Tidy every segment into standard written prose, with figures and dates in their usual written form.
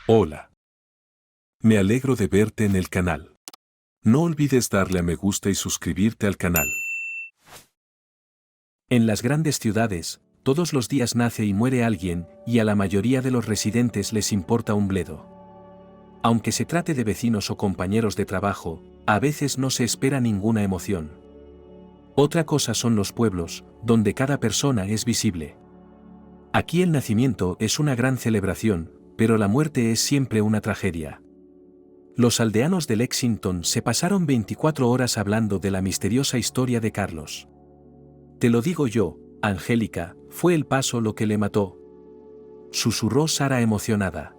Hola. Me alegro de verte en el canal. No olvides darle a me gusta y suscribirte al canal. En las grandes ciudades, todos los días nace y muere alguien, y a la mayoría de los residentes les importa un bledo. Aunque se trate de vecinos o compañeros de trabajo, a veces no se espera ninguna emoción. Otra cosa son los pueblos, donde cada persona es visible. Aquí el nacimiento es una gran celebración, pero la muerte es siempre una tragedia. Los aldeanos de Lexington se pasaron 24 horas hablando de la misteriosa historia de Carlos. Te lo digo yo, Angélica, fue el paso lo que le mató. Susurró Sara emocionada.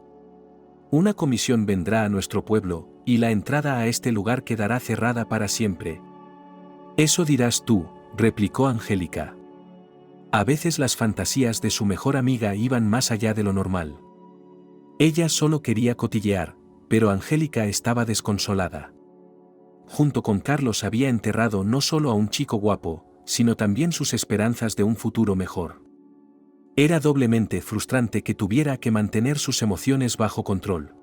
Una comisión vendrá a nuestro pueblo, y la entrada a este lugar quedará cerrada para siempre. Eso dirás tú, replicó Angélica. A veces las fantasías de su mejor amiga iban más allá de lo normal. Ella solo quería cotillear, pero Angélica estaba desconsolada. Junto con Carlos había enterrado no solo a un chico guapo, sino también sus esperanzas de un futuro mejor. Era doblemente frustrante que tuviera que mantener sus emociones bajo control.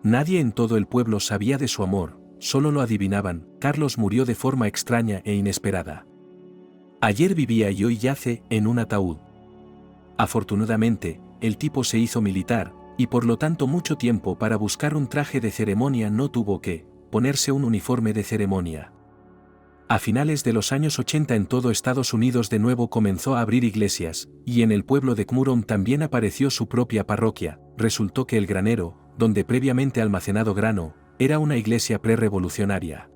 Nadie en todo el pueblo sabía de su amor, solo lo adivinaban. Carlos murió de forma extraña e inesperada. Ayer vivía y hoy yace en un ataúd. Afortunadamente, el tipo se hizo militar, y por lo tanto mucho tiempo para buscar un traje de ceremonia no tuvo que ponerse un uniforme de ceremonia. A finales de los años 80 en todo Estados Unidos de nuevo comenzó a abrir iglesias, y en el pueblo de Cmuron también apareció su propia parroquia. Resultó que el granero, donde previamente almacenado grano, era una iglesia prerevolucionaria.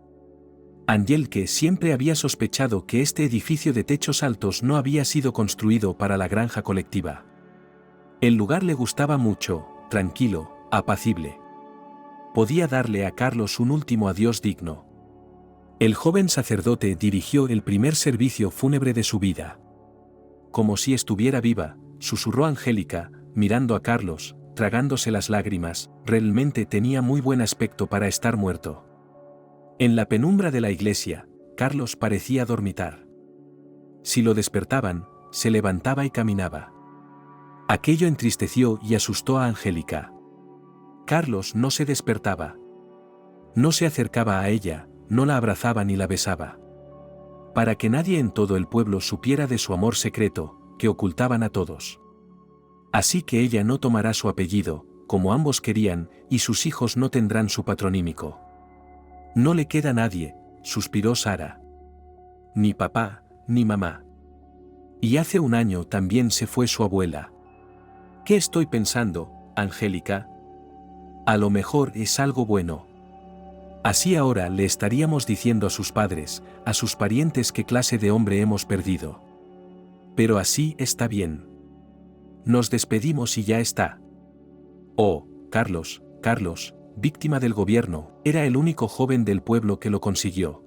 Angelique siempre había sospechado que este edificio de techos altos no había sido construido para la granja colectiva. El lugar le gustaba mucho, tranquilo, apacible. Podía darle a Carlos un último adiós digno. El joven sacerdote dirigió el primer servicio fúnebre de su vida. Como si estuviera viva, susurró Angélica, mirando a Carlos, tragándose las lágrimas, realmente tenía muy buen aspecto para estar muerto. En la penumbra de la iglesia, Carlos parecía dormitar. Si lo despertaban, se levantaba y caminaba. Aquello entristeció y asustó a Angélica. Carlos no se despertaba. No se acercaba a ella, no la abrazaba ni la besaba. Para que nadie en todo el pueblo supiera de su amor secreto, que ocultaban a todos. Así que ella no tomará su apellido, como ambos querían, y sus hijos no tendrán su patronímico. No le queda nadie, suspiró Sara. Ni papá, ni mamá. Y hace un año también se fue su abuela. ¿Qué estoy pensando, Angélica? A lo mejor es algo bueno. Así ahora le estaríamos diciendo a sus padres, a sus parientes qué clase de hombre hemos perdido. Pero así está bien. Nos despedimos y ya está. Oh, Carlos, víctima del gobierno, era el único joven del pueblo que lo consiguió.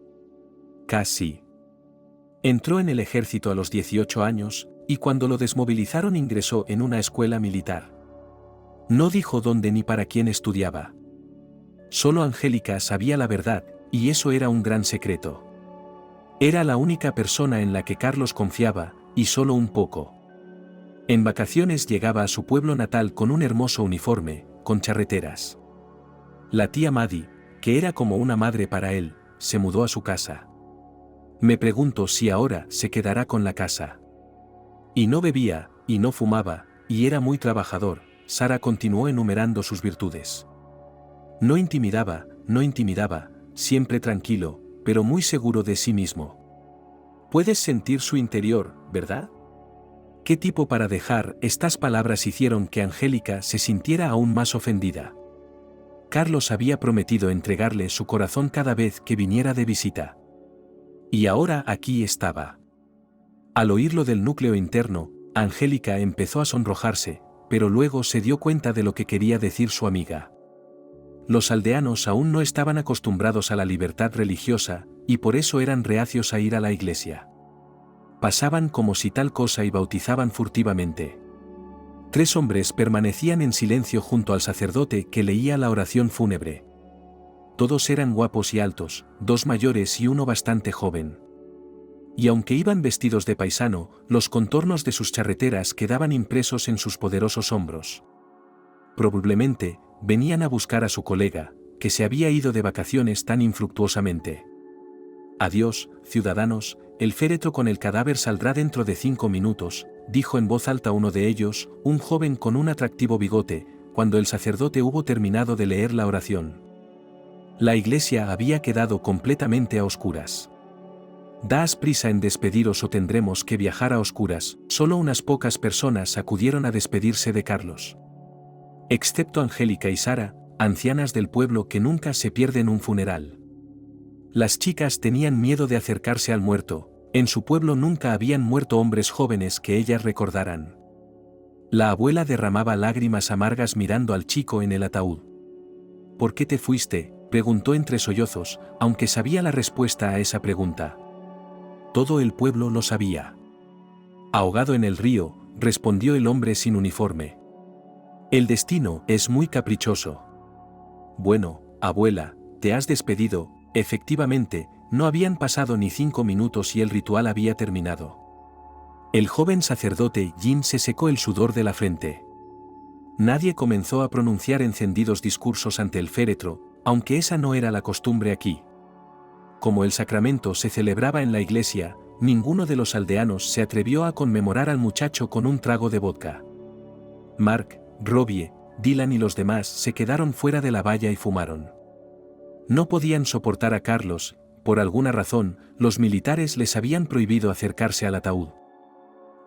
Casi. Entró en el ejército a los 18 años, y cuando lo desmovilizaron ingresó en una escuela militar. No dijo dónde ni para quién estudiaba. Solo Angélica sabía la verdad, y eso era un gran secreto. Era la única persona en la que Carlos confiaba, y solo un poco. En vacaciones llegaba a su pueblo natal con un hermoso uniforme, con charreteras. La tía Maddie, que era como una madre para él, se mudó a su casa. Me pregunto si ahora se quedará con la casa. Y no bebía, y no fumaba, y era muy trabajador. Sara continuó enumerando sus virtudes. No intimidaba, siempre tranquilo, pero muy seguro de sí mismo. Puedes sentir su interior, ¿verdad? ¿Qué tipo para dejar? Estas palabras hicieron que Angélica se sintiera aún más ofendida. Carlos había prometido entregarle su corazón cada vez que viniera de visita. Y ahora aquí estaba. Al oírlo del núcleo interno, Angélica empezó a sonrojarse, pero luego se dio cuenta de lo que quería decir su amiga. Los aldeanos aún no estaban acostumbrados a la libertad religiosa, y por eso eran reacios a ir a la iglesia. Pasaban como si tal cosa y bautizaban furtivamente. 3 hombres permanecían en silencio junto al sacerdote que leía la oración fúnebre. Todos eran guapos y altos, 2 mayores y uno bastante joven. Y aunque iban vestidos de paisano, los contornos de sus charreteras quedaban impresos en sus poderosos hombros. Probablemente, venían a buscar a su colega, que se había ido de vacaciones tan infructuosamente. «Adiós, ciudadanos, el féretro con el cadáver saldrá dentro de 5 minutos», dijo en voz alta uno de ellos, un joven con un atractivo bigote, cuando el sacerdote hubo terminado de leer la oración. La iglesia había quedado completamente a oscuras. «Daos prisa en despediros o tendremos que viajar a oscuras». Solo unas pocas personas acudieron a despedirse de Carlos. Excepto Angélica y Sara, ancianas del pueblo que nunca se pierden un funeral. Las chicas tenían miedo de acercarse al muerto, en su pueblo nunca habían muerto hombres jóvenes que ellas recordaran. La abuela derramaba lágrimas amargas mirando al chico en el ataúd. «¿Por qué te fuiste?», preguntó entre sollozos, aunque sabía la respuesta a esa pregunta. Todo el pueblo lo sabía. «Ahogado en el río», respondió el hombre sin uniforme. «El destino es muy caprichoso». «Bueno, abuela, te has despedido». Efectivamente, no habían pasado ni 5 minutos y el ritual había terminado. El joven sacerdote Jin se secó el sudor de la frente. Nadie comenzó a pronunciar encendidos discursos ante el féretro, aunque esa no era la costumbre aquí. Como el sacramento se celebraba en la iglesia, ninguno de los aldeanos se atrevió a conmemorar al muchacho con un trago de vodka. Mark, Robbie, Dylan y los demás se quedaron fuera de la valla y fumaron. No podían soportar a Carlos, por alguna razón, los militares les habían prohibido acercarse al ataúd.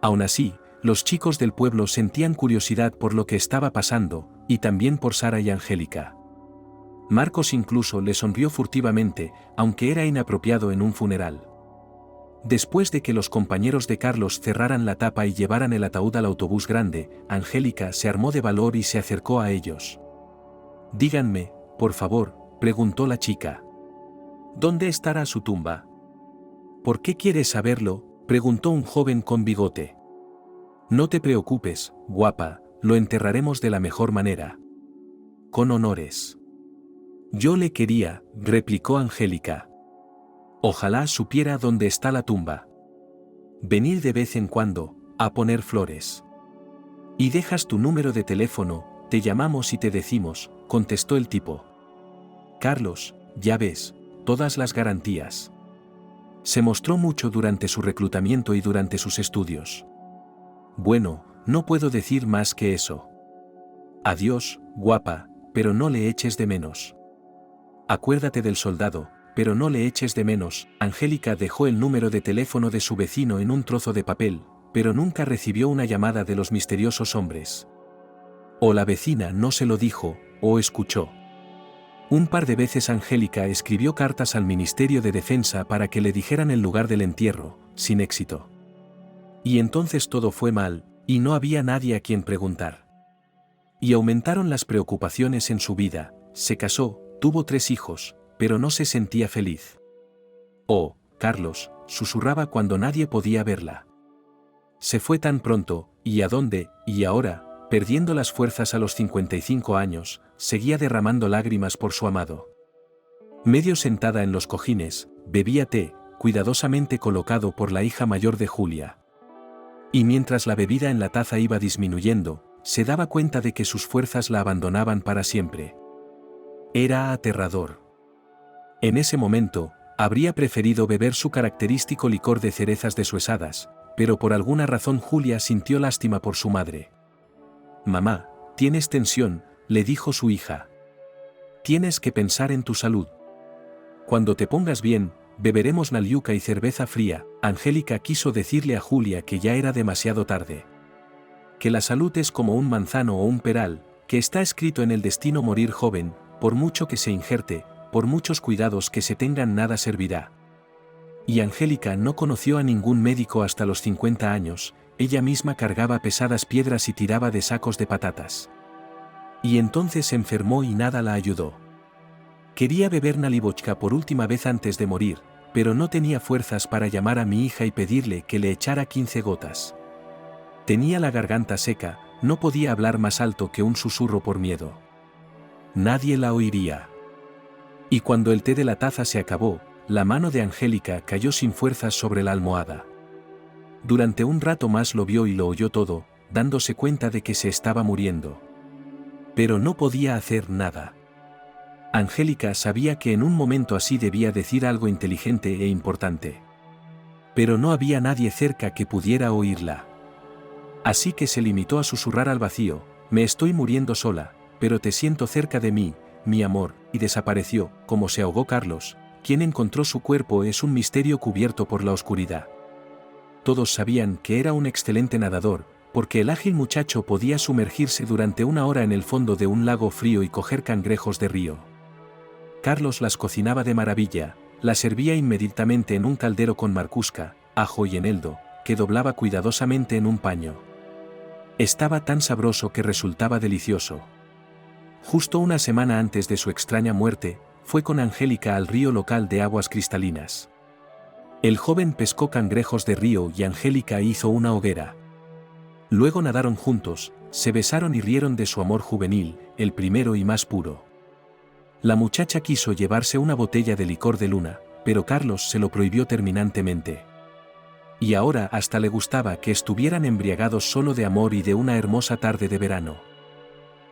Aún así, los chicos del pueblo sentían curiosidad por lo que estaba pasando, y también por Sara y Angélica. Marcos incluso le sonrió furtivamente, aunque era inapropiado en un funeral. Después de que los compañeros de Carlos cerraran la tapa y llevaran el ataúd al autobús grande, Angélica se armó de valor y se acercó a ellos. «Díganme, por favor», preguntó la chica. «¿Dónde estará su tumba?» «¿Por qué quieres saberlo?», preguntó un joven con bigote. «No te preocupes, guapa, lo enterraremos de la mejor manera. Con honores». «Yo le quería», replicó Angélica. «Ojalá supiera dónde está la tumba. Venir de vez en cuando, a poner flores. Y dejas tu número de teléfono, te llamamos y te decimos», contestó el tipo. «Carlos, ya ves, todas las garantías». Se mostró mucho durante su reclutamiento y durante sus estudios. «Bueno, no puedo decir más que eso. Adiós, guapa, pero no le eches de menos. Acuérdate del soldado, pero no le eches de menos». Angélica dejó el número de teléfono de su vecino en un trozo de papel, pero nunca recibió una llamada de los misteriosos hombres. O la vecina no se lo dijo, o escuchó. Un par de veces Angélica escribió cartas al Ministerio de Defensa para que le dijeran el lugar del entierro, sin éxito. Y entonces todo fue mal, y no había nadie a quien preguntar. Y aumentaron las preocupaciones en su vida, se casó, tuvo 3 hijos, pero no se sentía feliz. «Oh, Carlos», susurraba cuando nadie podía verla. «Se fue tan pronto, ¿y a dónde? Y ahora», perdiendo las fuerzas a los 55 años, seguía derramando lágrimas por su amado. Medio sentada en los cojines, bebía té, cuidadosamente colocado por la hija mayor de Julia. Y mientras la bebida en la taza iba disminuyendo, se daba cuenta de que sus fuerzas la abandonaban para siempre. Era aterrador. En ese momento, habría preferido beber su característico licor de cerezas deshuesadas, pero por alguna razón Julia sintió lástima por su madre. «Mamá, tienes tensión», le dijo su hija. «Tienes que pensar en tu salud. Cuando te pongas bien, beberemos naliuca y cerveza fría». Angélica quiso decirle a Julia que ya era demasiado tarde. Que la salud es como un manzano o un peral, que está escrito en el destino morir joven, por mucho que se injerte, por muchos cuidados que se tengan nada servirá. Y Angélica no conoció a ningún médico hasta los 50 años, ella misma cargaba pesadas piedras y tiraba de sacos de patatas. Y entonces se enfermó y nada la ayudó. Quería beber nalivochka por última vez antes de morir, pero no tenía fuerzas para llamar a mi hija y pedirle que le echara 15 gotas. Tenía la garganta seca, no podía hablar más alto que un susurro por miedo. Nadie la oiría. Y cuando el té de la taza se acabó, la mano de Angélica cayó sin fuerzas sobre la almohada. Durante un rato más lo vio y lo oyó todo, dándose cuenta de que se estaba muriendo. Pero no podía hacer nada. Angélica sabía que en un momento así debía decir algo inteligente e importante. Pero no había nadie cerca que pudiera oírla. Así que se limitó a susurrar al vacío: me estoy muriendo sola, pero te siento cerca de mí, mi amor, y desapareció. Como se ahogó Carlos, quien encontró su cuerpo es un misterio cubierto por la oscuridad. Todos sabían que era un excelente nadador, porque el ágil muchacho podía sumergirse durante 1 hora en el fondo de un lago frío y coger cangrejos de río. Carlos las cocinaba de maravilla, las servía inmediatamente en un caldero con marcusca, ajo y eneldo, que doblaba cuidadosamente en un paño. Estaba tan sabroso que resultaba delicioso. Justo una semana antes de su extraña muerte, fue con Angélica al río local de aguas cristalinas. El joven pescó cangrejos de río y Angélica hizo una hoguera. Luego nadaron juntos, se besaron y rieron de su amor juvenil, el primero y más puro. La muchacha quiso llevarse una botella de licor de luna, pero Carlos se lo prohibió terminantemente. Y ahora hasta le gustaba que estuvieran embriagados solo de amor y de una hermosa tarde de verano.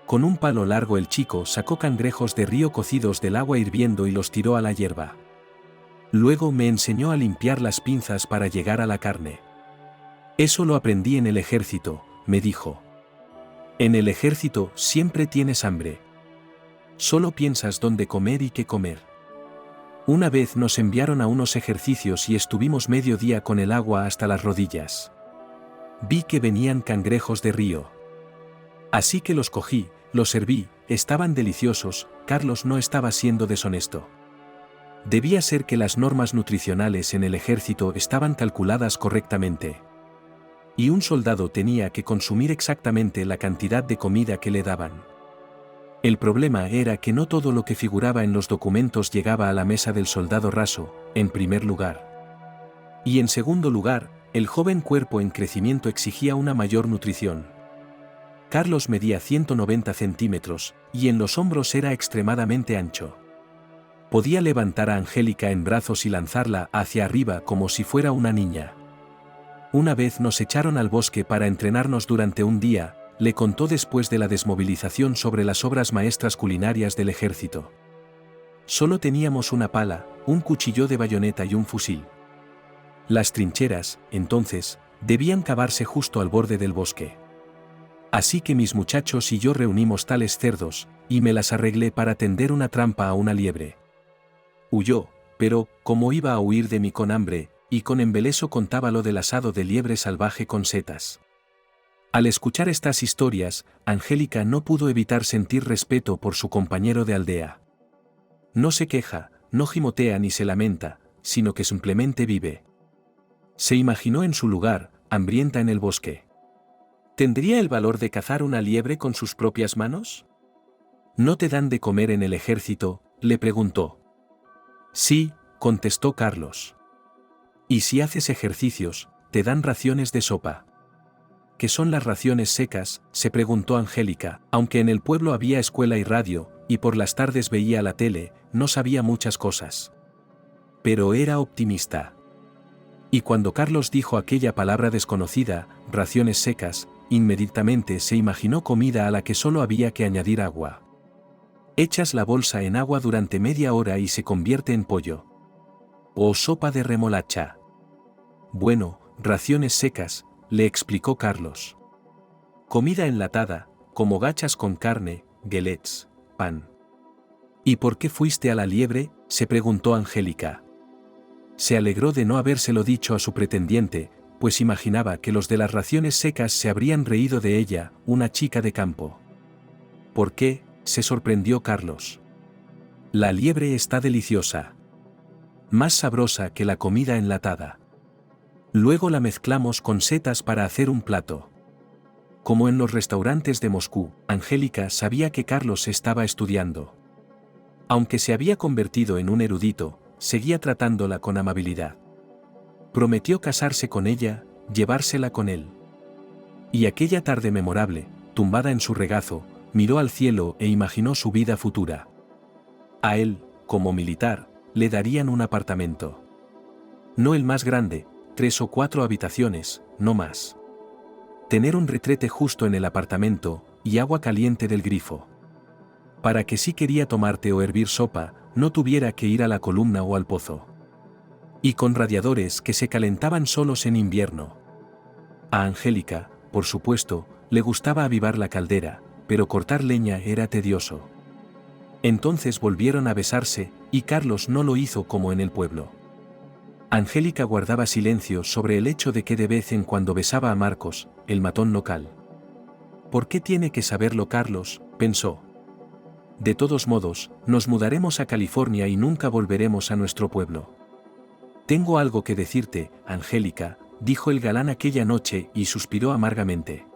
Con un palo largo el chico sacó cangrejos de río cocidos del agua hirviendo y los tiró a la hierba. Luego me enseñó a limpiar las pinzas para llegar a la carne. Eso lo aprendí en el ejército, me dijo. En el ejército siempre tienes hambre. Solo piensas dónde comer y qué comer. Una vez nos enviaron a unos ejercicios y estuvimos medio día con el agua hasta las rodillas. Vi que venían cangrejos de río. Así que los cogí, los serví, estaban deliciosos. Carlos no estaba siendo deshonesto. Debía ser que las normas nutricionales en el ejército estaban calculadas correctamente. Y un soldado tenía que consumir exactamente la cantidad de comida que le daban. El problema era que no todo lo que figuraba en los documentos llegaba a la mesa del soldado raso, en primer lugar. Y en segundo lugar, el joven cuerpo en crecimiento exigía una mayor nutrición. Carlos medía 190 centímetros, y en los hombros era extremadamente ancho. Podía levantar a Angélica en brazos y lanzarla hacia arriba como si fuera una niña. Una vez nos echaron al bosque para entrenarnos durante un día, le contó después de la desmovilización sobre las obras maestras culinarias del ejército. Solo teníamos una pala, un cuchillo de bayoneta y un fusil. Las trincheras, entonces, debían cavarse justo al borde del bosque. Así que mis muchachos y yo reunimos tales cerdos, y me las arreglé para tender una trampa a una liebre. Huyó, pero, como iba a huir de mí con hambre, y con embeleso contaba lo del asado de liebre salvaje con setas. Al escuchar estas historias, Angélica no pudo evitar sentir respeto por su compañero de aldea. No se queja, no gimotea ni se lamenta, sino que simplemente vive. Se imaginó en su lugar, hambrienta en el bosque. ¿Tendría el valor de cazar una liebre con sus propias manos? ¿No te dan de comer en el ejército?, le preguntó. Sí, contestó Carlos. ¿Y si haces ejercicios, te dan raciones de sopa? ¿Qué son las raciones secas?, se preguntó Angélica. Aunque en el pueblo había escuela y radio, y por las tardes veía la tele, no sabía muchas cosas. Pero era optimista. Y cuando Carlos dijo aquella palabra desconocida, raciones secas, inmediatamente se imaginó comida a la que solo había que añadir agua. Echas la bolsa en agua durante media hora y se convierte en pollo. O sopa de remolacha. Bueno, raciones secas, le explicó Carlos. Comida enlatada, como gachas con carne, gelets, pan. ¿Y por qué fuiste a la liebre?, se preguntó Angélica. Se alegró de no habérselo dicho a su pretendiente, pues imaginaba que los de las raciones secas se habrían reído de ella, una chica de campo. ¿Por qué?, se sorprendió Carlos. La liebre está deliciosa. Más sabrosa que la comida enlatada. Luego la mezclamos con setas para hacer un plato. Como en los restaurantes de Moscú, Angélica sabía que Carlos estaba estudiando. Aunque se había convertido en un erudito, seguía tratándola con amabilidad. Prometió casarse con ella, llevársela con él. Y aquella tarde memorable, tumbada en su regazo, miró al cielo e imaginó su vida futura. A él, como militar, le darían un apartamento. No el más grande, 3 o 4 habitaciones, no más. Tener un retrete justo en el apartamento, y agua caliente del grifo. para que si quería tomarte o hervir sopa, no tuviera que ir a la columna o al pozo. Y con radiadores que se calentaban solos en invierno. A Angélica, por supuesto, le gustaba avivar la caldera, pero cortar leña era tedioso. Entonces volvieron a besarse, y Carlos no lo hizo como en el pueblo. Angélica guardaba silencio sobre el hecho de que de vez en cuando besaba a Marcos, el matón local. ¿Por qué tiene que saberlo Carlos?, pensó. De todos modos, nos mudaremos a California y nunca volveremos a nuestro pueblo. Tengo algo que decirte, Angélica, dijo el galán aquella noche y suspiró amargamente.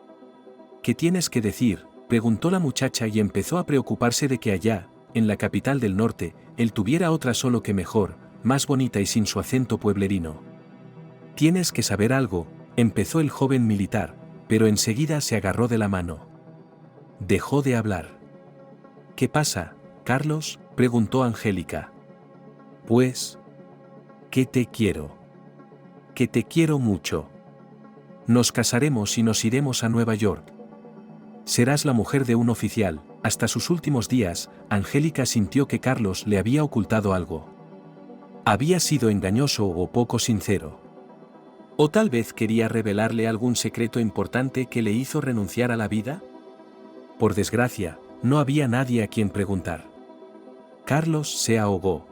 ¿Qué tienes que decir?, preguntó la muchacha y empezó a preocuparse de que allá, en la capital del norte, él tuviera otra solo que mejor, más bonita y sin su acento pueblerino. Tienes que saber algo, empezó el joven militar, pero enseguida se agarró de la mano. Dejó de hablar. ¿Qué pasa, Carlos?, preguntó Angélica. Pues, que te quiero. Que te quiero mucho. Nos casaremos y nos iremos a Nueva York. Serás la mujer de un oficial. Hasta sus últimos días, Angélica sintió que Carlos le había ocultado algo. Había sido engañoso o poco sincero. ¿O tal vez quería revelarle algún secreto importante que le hizo renunciar a la vida? Por desgracia, no había nadie a quien preguntar. Carlos se ahogó.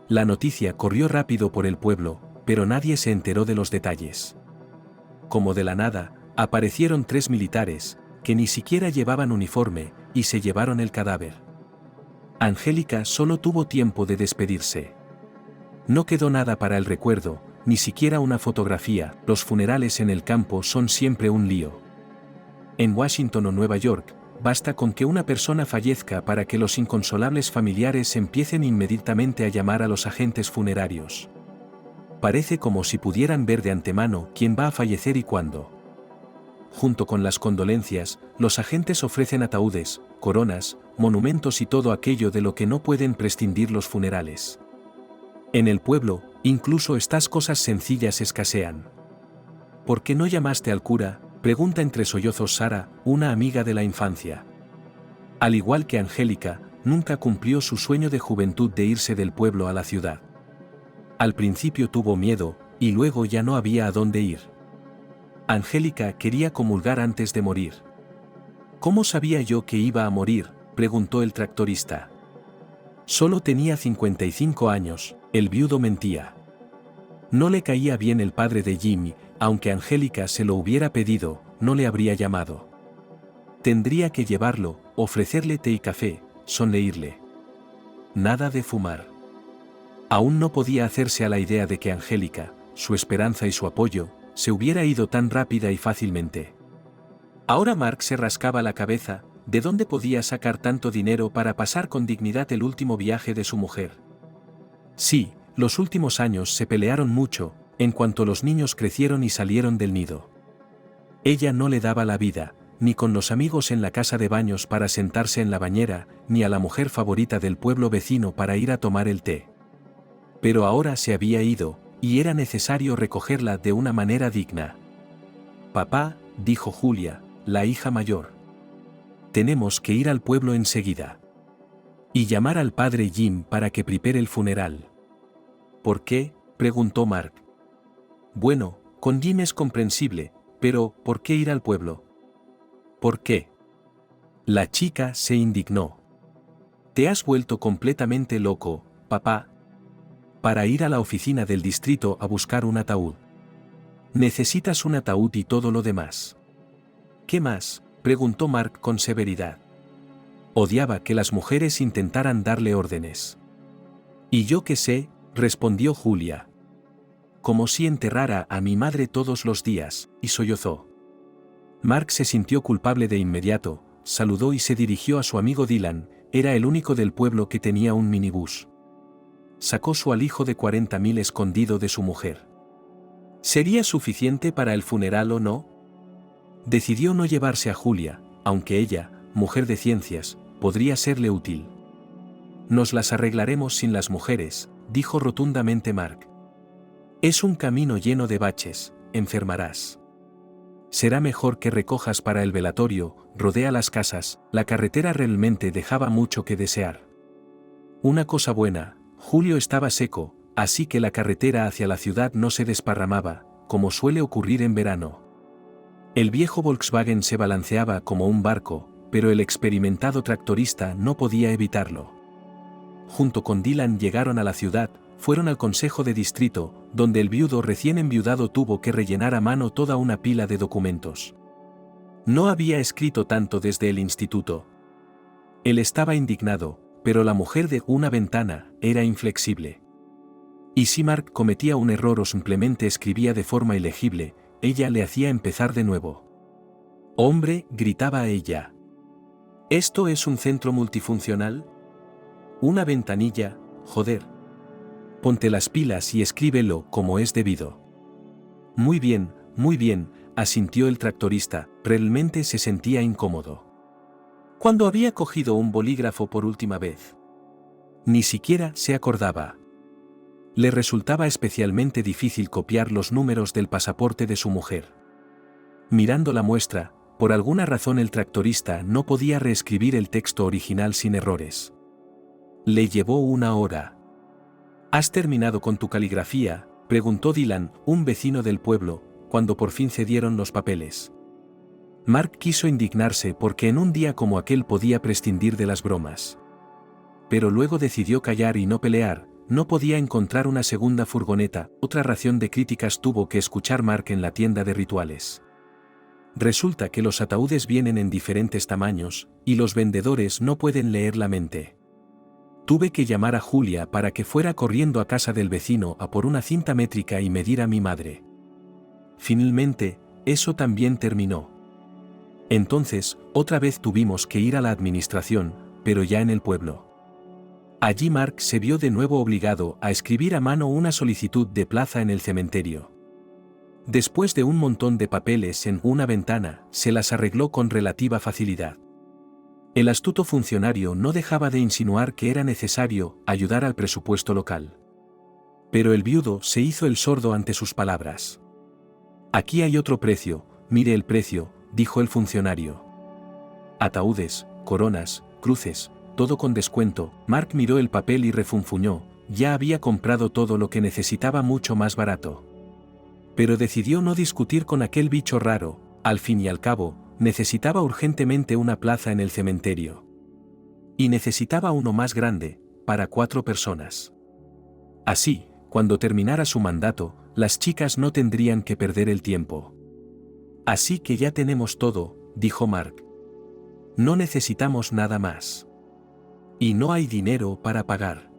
La noticia corrió rápido por el pueblo, pero nadie se enteró de los detalles. Como de la nada, aparecieron 3 militares, que ni siquiera llevaban uniforme, y se llevaron el cadáver. Angélica solo tuvo tiempo de despedirse. No quedó nada para el recuerdo, ni siquiera una fotografía. Los funerales en el campo son siempre un lío. En Washington o Nueva York, basta con que una persona fallezca para que los inconsolables familiares empiecen inmediatamente a llamar a los agentes funerarios. Parece como si pudieran ver de antemano quién va a fallecer y cuándo. Junto con las condolencias, los agentes ofrecen ataúdes, coronas, monumentos y todo aquello de lo que no pueden prescindir los funerales. En el pueblo, incluso estas cosas sencillas escasean. ¿Por qué no llamaste al cura?, pregunta entre sollozos Sara, una amiga de la infancia. Al igual que Angélica, nunca cumplió su sueño de juventud de irse del pueblo a la ciudad. Al principio tuvo miedo, y luego ya no había a dónde ir. Angélica quería comulgar antes de morir. ¿Cómo sabía yo que iba a morir?, preguntó el tractorista. Solo tenía 55 años, el viudo mentía. No le caía bien el padre de Jimmy, aunque Angélica se lo hubiera pedido, no le habría llamado. Tendría que llevarlo, ofrecerle té y café, sonreírle. Nada de fumar. Aún no podía hacerse a la idea de que Angélica, su esperanza y su apoyo, se hubiera ido tan rápida y fácilmente. Ahora Mark se rascaba la cabeza, ¿de dónde podía sacar tanto dinero para pasar con dignidad el último viaje de su mujer? Sí, los últimos años se pelearon mucho, en cuanto los niños crecieron y salieron del nido. Ella no le daba la vida, ni con los amigos en la casa de baños para sentarse en la bañera, ni a la mujer favorita del pueblo vecino para ir a tomar el té. Pero ahora se había ido, y era necesario recogerla de una manera digna. Papá, dijo Julia, la hija mayor. Tenemos que ir al pueblo enseguida. Y llamar al padre Jim para que prepare el funeral. ¿Por qué?, preguntó Mark. Bueno, con Jim es comprensible, pero ¿por qué ir al pueblo? ¿Por qué? La chica se indignó. Te has vuelto completamente loco, papá. Para ir a la oficina del distrito a buscar un ataúd. Necesitas un ataúd y todo lo demás. ¿Qué más?, preguntó Mark con severidad. Odiaba que las mujeres intentaran darle órdenes. ¿Y yo qué sé?, respondió Julia. Como si enterrara a mi madre todos los días, y sollozó. Mark se sintió culpable de inmediato, saludó y se dirigió a su amigo Dylan, era el único del pueblo que tenía un minibús. Sacó su alijo de 40.000 escondido de su mujer. ¿Sería suficiente para el funeral o no? Decidió no llevarse a Julia, aunque ella, mujer de ciencias, podría serle útil. Nos las arreglaremos sin las mujeres, dijo rotundamente Mark. Es un camino lleno de baches, enfermarás. Será mejor que recojas para el velatorio, rodea las casas, la carretera realmente dejaba mucho que desear. Una cosa buena, julio estaba seco, así que la carretera hacia la ciudad no se desparramaba, como suele ocurrir en verano. El viejo Volkswagen se balanceaba como un barco, pero el experimentado tractorista no podía evitarlo. Junto con Dylan llegaron a la ciudad, fueron al consejo de distrito, donde el viudo recién enviudado tuvo que rellenar a mano toda una pila de documentos. No había escrito tanto desde el instituto. Él estaba indignado, pero la mujer de una ventana era inflexible. Y si Mark cometía un error o simplemente escribía de forma ilegible, ella le hacía empezar de nuevo. «Hombre», gritaba ella. «¿Esto es un centro multifuncional? Una ventanilla, joder. Ponte las pilas y escríbelo como es debido». Muy bien», asintió el tractorista, realmente se sentía incómodo. ¿Cuándo había cogido un bolígrafo por última vez? Ni siquiera se acordaba. Le resultaba especialmente difícil copiar los números del pasaporte de su mujer. Mirando la muestra, por alguna razón el tractorista no podía reescribir el texto original sin errores. Le llevó 1 hora. ¿Has terminado con tu caligrafía?, preguntó Dylan, un vecino del pueblo, cuando por fin cedieron los papeles. Mark quiso indignarse porque en un día como aquel podía prescindir de las bromas. Pero luego decidió callar y no pelear. No podía encontrar una segunda furgoneta. Otra ración de críticas tuvo que escuchar Mark en la tienda de rituales. Resulta que los ataúdes vienen en diferentes tamaños, y los vendedores no pueden leer la mente. Tuve que llamar a Julia para que fuera corriendo a casa del vecino a por una cinta métrica y medir a mi madre. Finalmente, eso también terminó. Entonces, otra vez tuvimos que ir a la administración, pero ya en el pueblo. Allí Mark se vio de nuevo obligado a escribir a mano una solicitud de plaza en el cementerio. Después de un montón de papeles en una ventana, se las arregló con relativa facilidad. El astuto funcionario no dejaba de insinuar que era necesario ayudar al presupuesto local. Pero el viudo se hizo el sordo ante sus palabras. «Aquí hay otro precio, mire el precio», dijo el funcionario. «Ataúdes, coronas, cruces, todo con descuento». Mark miró el papel y refunfuñó, ya había comprado todo lo que necesitaba mucho más barato. Pero decidió no discutir con aquel bicho raro, al fin y al cabo, necesitaba urgentemente una plaza en el cementerio. Y necesitaba uno más grande, para 4 personas. Así, cuando terminara su mandato, las chicas no tendrían que perder el tiempo. «Así que ya tenemos todo», dijo Mark. «No necesitamos nada más. Y no hay dinero para pagar».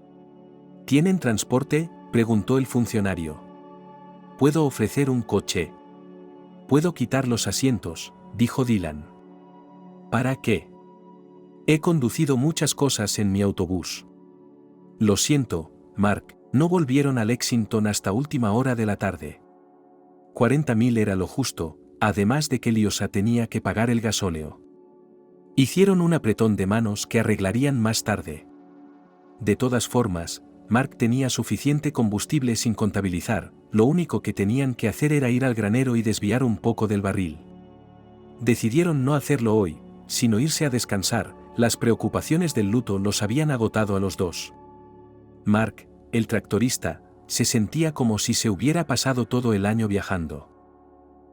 «¿Tienen transporte?», preguntó el funcionario. «Puedo ofrecer un coche». «Puedo quitar los asientos», dijo Dylan. «¿Para qué? He conducido muchas cosas en mi autobús». «Lo siento, Mark», no volvieron a Lexington hasta última hora de la tarde. 40.000 era lo justo, además de que Liosa tenía que pagar el gasóleo. Hicieron un apretón de manos que arreglarían más tarde. De todas formas, Mark tenía suficiente combustible sin contabilizar, lo único que tenían que hacer era ir al granero y desviar un poco del barril. Decidieron no hacerlo hoy, sino irse a descansar, las preocupaciones del luto los habían agotado a los dos. Mark, el tractorista, se sentía como si se hubiera pasado todo el año viajando.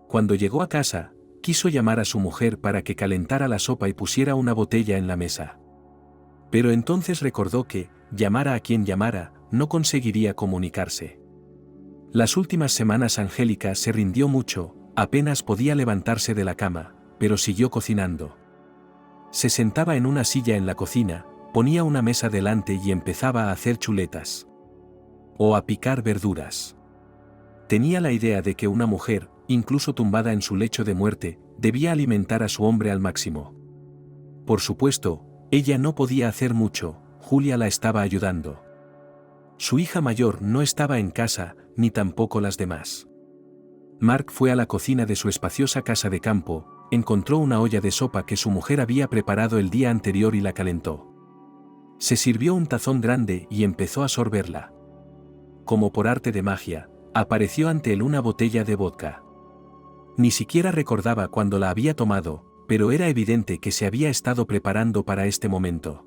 Cuando llegó a casa, quiso llamar a su mujer para que calentara la sopa y pusiera una botella en la mesa. Pero entonces recordó que, llamara a quien llamara, no conseguiría comunicarse. Las últimas semanas Angélica se rindió mucho, apenas podía levantarse de la cama, pero siguió cocinando. Se sentaba en una silla en la cocina, ponía una mesa delante y empezaba a hacer chuletas. O a picar verduras. Tenía la idea de que una mujer, incluso tumbada en su lecho de muerte, debía alimentar a su hombre al máximo. Por supuesto, ella no podía hacer mucho, Julia la estaba ayudando. Su hija mayor no estaba en casa, ni tampoco las demás. Mark fue a la cocina de su espaciosa casa de campo, encontró una olla de sopa que su mujer había preparado el día anterior y la calentó. Se sirvió un tazón grande y empezó a sorberla. Como por arte de magia, apareció ante él una botella de vodka. Ni siquiera recordaba cuándo la había tomado, pero era evidente que se había estado preparando para este momento.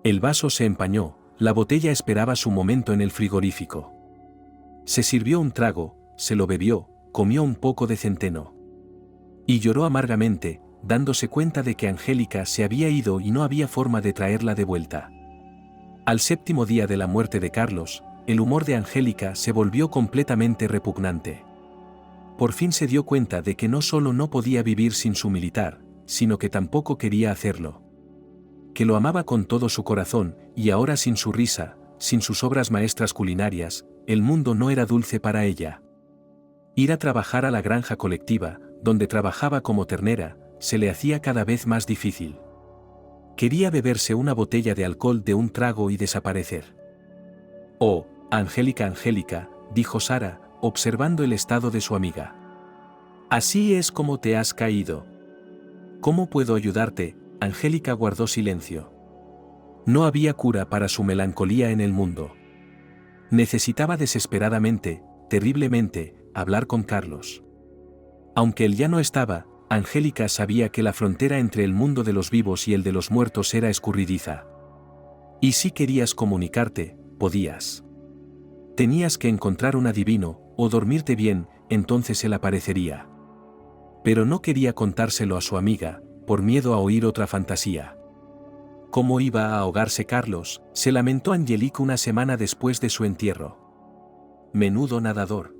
El vaso se empañó, la botella esperaba su momento en el frigorífico. Se sirvió un trago, se lo bebió, comió un poco de centeno. Y lloró amargamente, dándose cuenta de que Angélica se había ido y no había forma de traerla de vuelta. Al 7º día de la muerte de Carlos, el humor de Angélica se volvió completamente repugnante. Por fin se dio cuenta de que no solo no podía vivir sin su militar, sino que tampoco quería hacerlo. Que lo amaba con todo su corazón, y ahora sin su risa, sin sus obras maestras culinarias, el mundo no era dulce para ella. Ir a trabajar a la granja colectiva, donde trabajaba como ternera, se le hacía cada vez más difícil. Quería beberse una botella de alcohol de un trago y desaparecer. «Oh, Angélica, Angélica», dijo Sara, observando el estado de su amiga. «Así es como te has caído. ¿Cómo puedo ayudarte?». Angélica guardó silencio. No había cura para su melancolía en el mundo. Necesitaba desesperadamente, terriblemente, hablar con Carlos. Aunque él ya no estaba, Angélica sabía que la frontera entre el mundo de los vivos y el de los muertos era escurridiza. Y si querías comunicarte, podías. Tenías que encontrar un adivino, o dormirte bien, entonces él aparecería. Pero no quería contárselo a su amiga, por miedo a oír otra fantasía. ¿Cómo iba a ahogarse Carlos?, se lamentó Angélica una semana después de su entierro. Menudo nadador.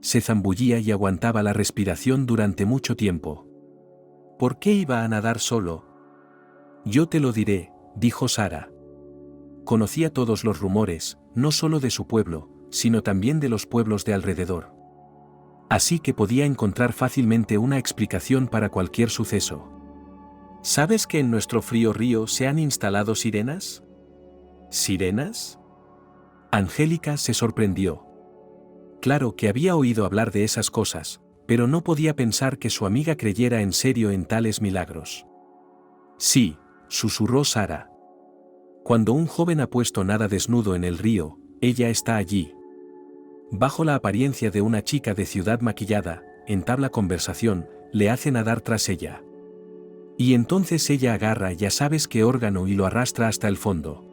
Se zambullía y aguantaba la respiración durante mucho tiempo. ¿Por qué iba a nadar solo? Yo te lo diré, dijo Sara. Conocía todos los rumores, no solo de su pueblo, sino también de los pueblos de alrededor. Así que podía encontrar fácilmente una explicación para cualquier suceso. ¿Sabes que en nuestro frío río se han instalado sirenas? ¿Sirenas? Angélica se sorprendió. Claro que había oído hablar de esas cosas, pero no podía pensar que su amiga creyera en serio en tales milagros. Sí, susurró Sara. Cuando un joven ha puesto nada desnudo en el río, ella está allí. Bajo la apariencia de una chica de ciudad maquillada, entabla conversación, le hace nadar tras ella. Y entonces ella agarra ya sabes qué órgano y lo arrastra hasta el fondo.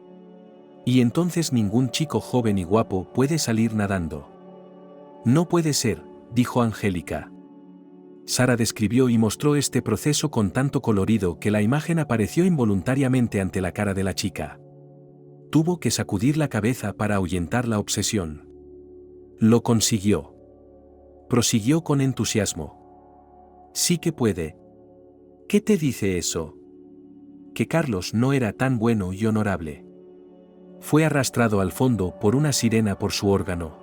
Y entonces ningún chico joven y guapo puede salir nadando. No puede ser, dijo Angélica. Sara describió y mostró este proceso con tanto colorido que la imagen apareció involuntariamente ante la cara de la chica. Tuvo que sacudir la cabeza para ahuyentar la obsesión. Lo consiguió. Prosiguió con entusiasmo. Sí que puede. ¿Qué te dice eso? Que Carlos no era tan bueno y honorable. Fue arrastrado al fondo por una sirena por su órgano.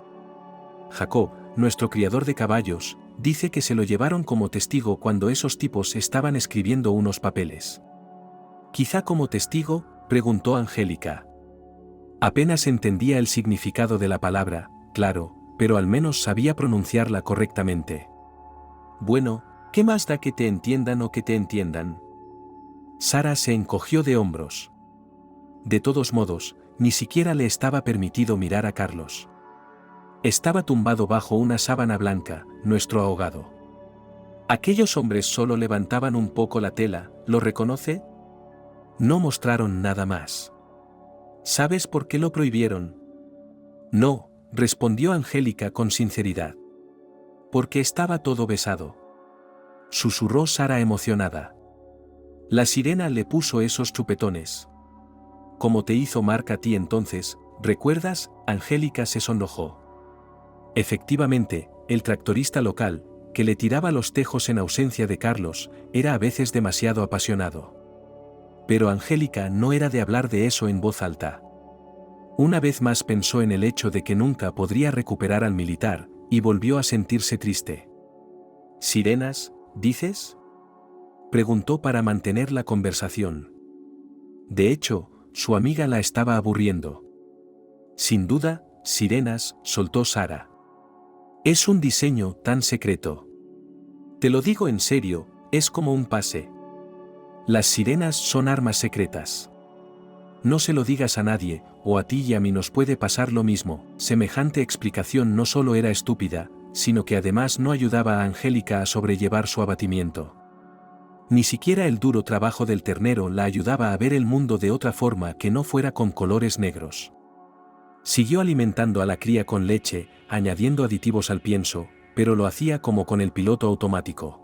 Jacob, nuestro criador de caballos, dice que se lo llevaron como testigo cuando esos tipos estaban escribiendo unos papeles. ¿Quizá como testigo?, preguntó Angélica. Apenas entendía el significado de la palabra, claro, pero al menos sabía pronunciarla correctamente. Bueno, ¿qué más da que te entiendan o que te entiendan? Sara se encogió de hombros. De todos modos, ni siquiera le estaba permitido mirar a Carlos. Estaba tumbado bajo una sábana blanca, nuestro ahogado. Aquellos hombres solo levantaban un poco la tela, ¿lo reconoce? No mostraron nada más. ¿Sabes por qué lo prohibieron? No, respondió Angélica con sinceridad. Porque estaba todo besado. Susurró Sara emocionada. La sirena le puso esos chupetones. Como te hizo Mark a ti entonces, ¿recuerdas? Angélica se sonrojó. Efectivamente, el tractorista local, que le tiraba los tejos en ausencia de Carlos, era a veces demasiado apasionado. Pero Angélica no era de hablar de eso en voz alta. Una vez más pensó en el hecho de que nunca podría recuperar al militar, y volvió a sentirse triste. ¿Sirenas, dices?, preguntó para mantener la conversación. De hecho, su amiga la estaba aburriendo. Sin duda, sirenas, soltó Sara. Es un diseño tan secreto. Te lo digo en serio, es como un pase. Las sirenas son armas secretas. No se lo digas a nadie, o a ti y a mí nos puede pasar lo mismo. Semejante explicación no solo era estúpida, sino que además no ayudaba a Angélica a sobrellevar su abatimiento. Ni siquiera el duro trabajo del ternero la ayudaba a ver el mundo de otra forma que no fuera con colores negros. Siguió alimentando a la cría con leche, añadiendo aditivos al pienso, pero lo hacía como con el piloto automático.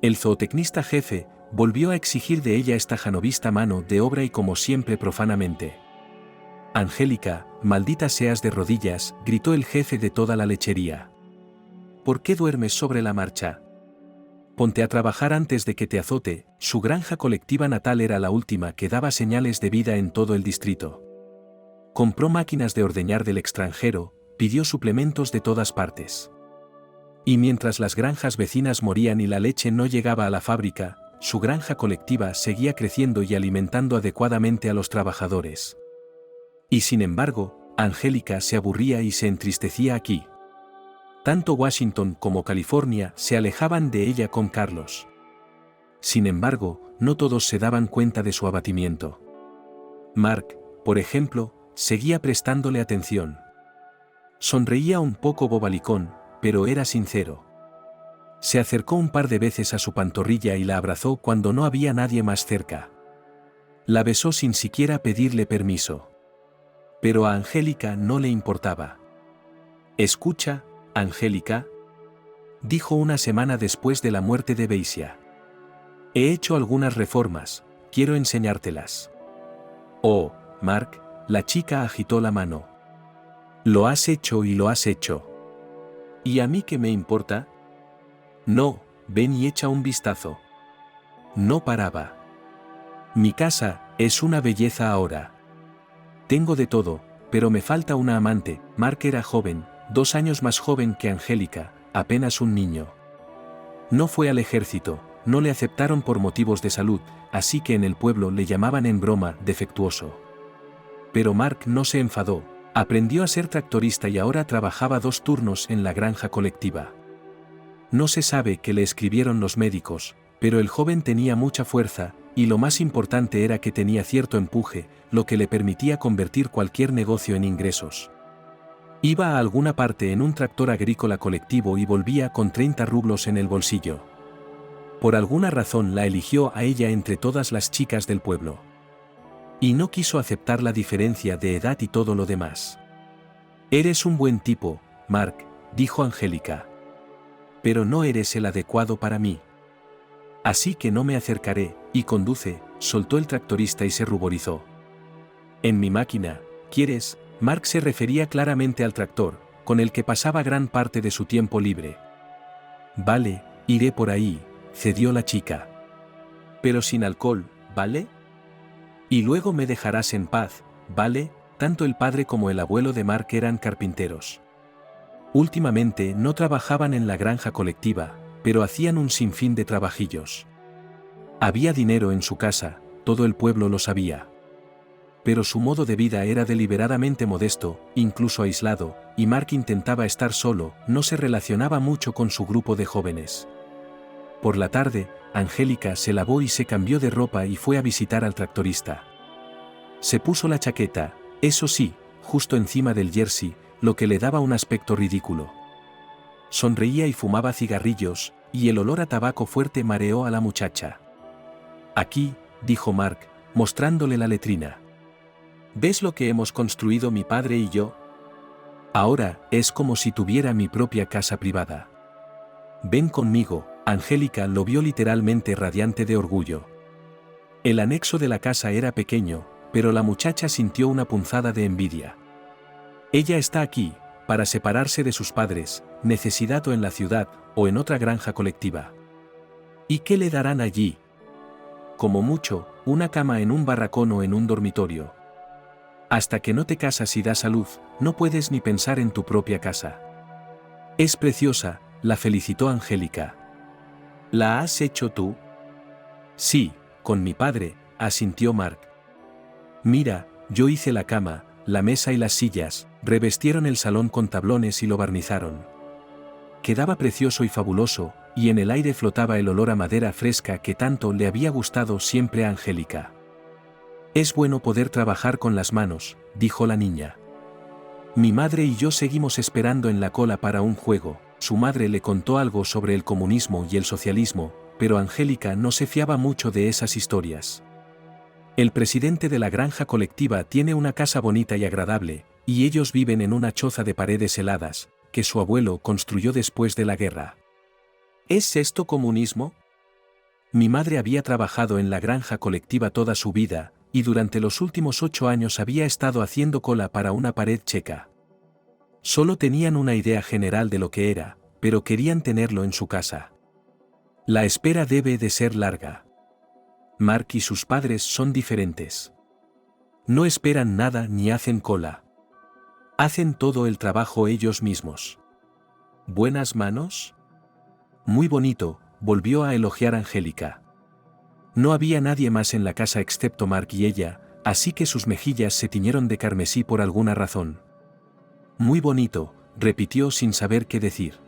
El zootecnista jefe volvió a exigir de ella esta janovista mano de obra y como siempre profanamente. «Angélica, maldita seas de rodillas», gritó el jefe de toda la lechería. «¿Por qué duermes sobre la marcha? Ponte a trabajar antes de que te azote». Su granja colectiva natal era la última que daba señales de vida en todo el distrito. Compró máquinas de ordeñar del extranjero, pidió suplementos de todas partes. Y mientras las granjas vecinas morían y la leche no llegaba a la fábrica, su granja colectiva seguía creciendo y alimentando adecuadamente a los trabajadores. Y sin embargo, Angélica se aburría y se entristecía aquí. Tanto Washington como California se alejaban de ella con Carlos. Sin embargo, no todos se daban cuenta de su abatimiento. Mark, por ejemplo, seguía prestándole atención. Sonreía un poco bobalicón, pero era sincero. Se acercó un par de veces a su pantorrilla y la abrazó cuando no había nadie más cerca. La besó sin siquiera pedirle permiso. Pero a Angélica no le importaba. «Escucha, Angélica», dijo una semana después de la muerte de Beisia. «He hecho algunas reformas, quiero enseñártelas». «Oh, Mark», la chica agitó la mano. «Lo has hecho y lo has hecho». «¿Y a mí qué me importa?» «No, ven y echa un vistazo». No paraba. «Mi casa es una belleza ahora. Tengo de todo, pero me falta una amante». Mark era joven, 2 años más joven que Angélica, apenas un niño. No fue al ejército, no le aceptaron por motivos de salud, así que en el pueblo le llamaban en broma defectuoso. Pero Mark no se enfadó, aprendió a ser tractorista y ahora trabajaba 2 turnos en la granja colectiva. No se sabe qué le escribieron los médicos, pero el joven tenía mucha fuerza, y lo más importante era que tenía cierto empuje, lo que le permitía convertir cualquier negocio en ingresos. Iba a alguna parte en un tractor agrícola colectivo y volvía con 30 rublos en el bolsillo. Por alguna razón la eligió a ella entre todas las chicas del pueblo. Y no quiso aceptar la diferencia de edad y todo lo demás. «Eres un buen tipo, Mark», dijo Angélica. «Pero no eres el adecuado para mí. Así que no me acercaré», y conduce, soltó el tractorista y se ruborizó. «En mi máquina, ¿quieres?». Mark se refería claramente al tractor, con el que pasaba gran parte de su tiempo libre. «Vale, iré por ahí», cedió la chica. «Pero sin alcohol, ¿vale? Y luego me dejarás en paz, ¿vale?». Tanto el padre como el abuelo de Mark eran carpinteros. Últimamente no trabajaban en la granja colectiva, pero hacían un sinfín de trabajillos. Había dinero en su casa, todo el pueblo lo sabía. Pero su modo de vida era deliberadamente modesto, incluso aislado, y Mark intentaba estar solo, no se relacionaba mucho con su grupo de jóvenes. Por la tarde, Angélica se lavó y se cambió de ropa y fue a visitar al tractorista. Se puso la chaqueta, eso sí, justo encima del jersey, lo que le daba un aspecto ridículo. Sonreía y fumaba cigarrillos, y el olor a tabaco fuerte mareó a la muchacha. «Aquí», dijo Mark, mostrándole la letrina. «¿Ves lo que hemos construido mi padre y yo? Ahora es como si tuviera mi propia casa privada. Ven conmigo». Angélica lo vio literalmente radiante de orgullo. El anexo de la casa era pequeño, pero la muchacha sintió una punzada de envidia. Ella está aquí, para separarse de sus padres, necesidad o en la ciudad, o en otra granja colectiva. ¿Y qué le darán allí? Como mucho, una cama en un barracón o en un dormitorio. Hasta que no te casas y das a luz, no puedes ni pensar en tu propia casa. Es preciosa, la felicitó Angélica. ¿La has hecho tú? Sí, con mi padre, asintió Mark. Mira, yo hice la cama, la mesa y las sillas, revestieron el salón con tablones y lo barnizaron. Quedaba precioso y fabuloso, y en el aire flotaba el olor a madera fresca que tanto le había gustado siempre a Angélica. Es bueno poder trabajar con las manos, dijo la niña. Mi madre y yo seguimos esperando en la cola para un juego, Su madre le contó algo sobre el comunismo y el socialismo, pero Angélica no se fiaba mucho de esas historias. El presidente de la granja colectiva tiene una casa bonita y agradable, y ellos viven en una choza de paredes heladas, que su abuelo construyó después de la guerra. ¿Es esto comunismo? Mi madre había trabajado en la granja colectiva toda su vida, y durante los últimos 8 años había estado haciendo cola para una pared checa. Solo tenían una idea general de lo que era, pero querían tenerlo en su casa. La espera debe de ser larga. Mark y sus padres son diferentes. No esperan nada ni hacen cola. Hacen todo el trabajo ellos mismos. ¿Buenas manos? Muy bonito, volvió a elogiar Angélica. No había nadie más en la casa excepto Mark y ella, así que sus mejillas se tiñeron de carmesí por alguna razón. Muy bonito, repitió sin saber qué decir.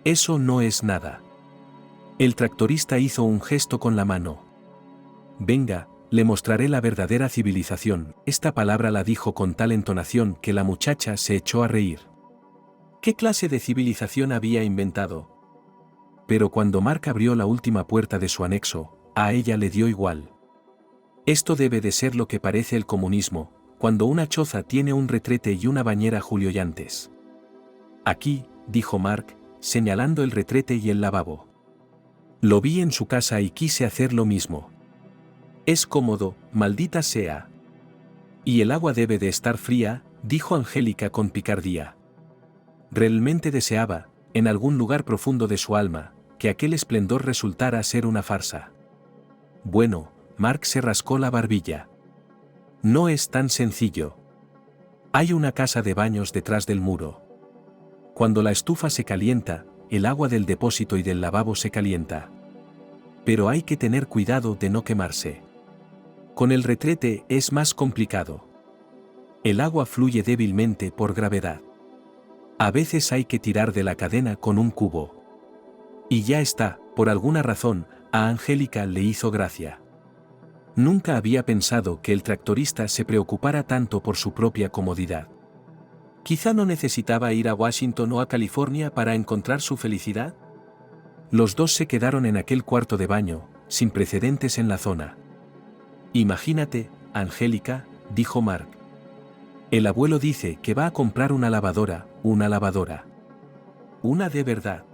Eso no es nada. El tractorista hizo un gesto con la mano. Venga, le mostraré la verdadera civilización. Esta palabra la dijo con tal entonación que la muchacha se echó a reír. ¿Qué clase de civilización había inventado? Pero cuando Mark abrió la última puerta de su anexo, a ella le dio igual. Esto debe de ser lo que parece el comunismo, cuando una choza tiene un retrete y una bañera julioyantes. Aquí, dijo Mark, señalando el retrete y el lavabo. Lo vi en su casa y quise hacer lo mismo. Es cómodo, maldita sea. Y el agua debe de estar fría, dijo Angélica con picardía. Realmente deseaba, en algún lugar profundo de su alma, que aquel esplendor resultara ser una farsa. Bueno, Mark se rascó la barbilla. No es tan sencillo. Hay una casa de baños detrás del muro. Cuando la estufa se calienta, el agua del depósito y del lavabo se calienta. Pero hay que tener cuidado de no quemarse. Con el retrete es más complicado. El agua fluye débilmente por gravedad. A veces hay que tirar de la cadena con un cubo. Y ya está, por alguna razón, a Angélica le hizo gracia. Nunca había pensado que el tractorista se preocupara tanto por su propia comodidad. Quizá no necesitaba ir a Washington o a California para encontrar su felicidad. Los dos se quedaron en aquel cuarto de baño, sin precedentes en la zona. Imagínate, Angélica, dijo Mark. El abuelo dice que va a comprar una lavadora. Una de verdad.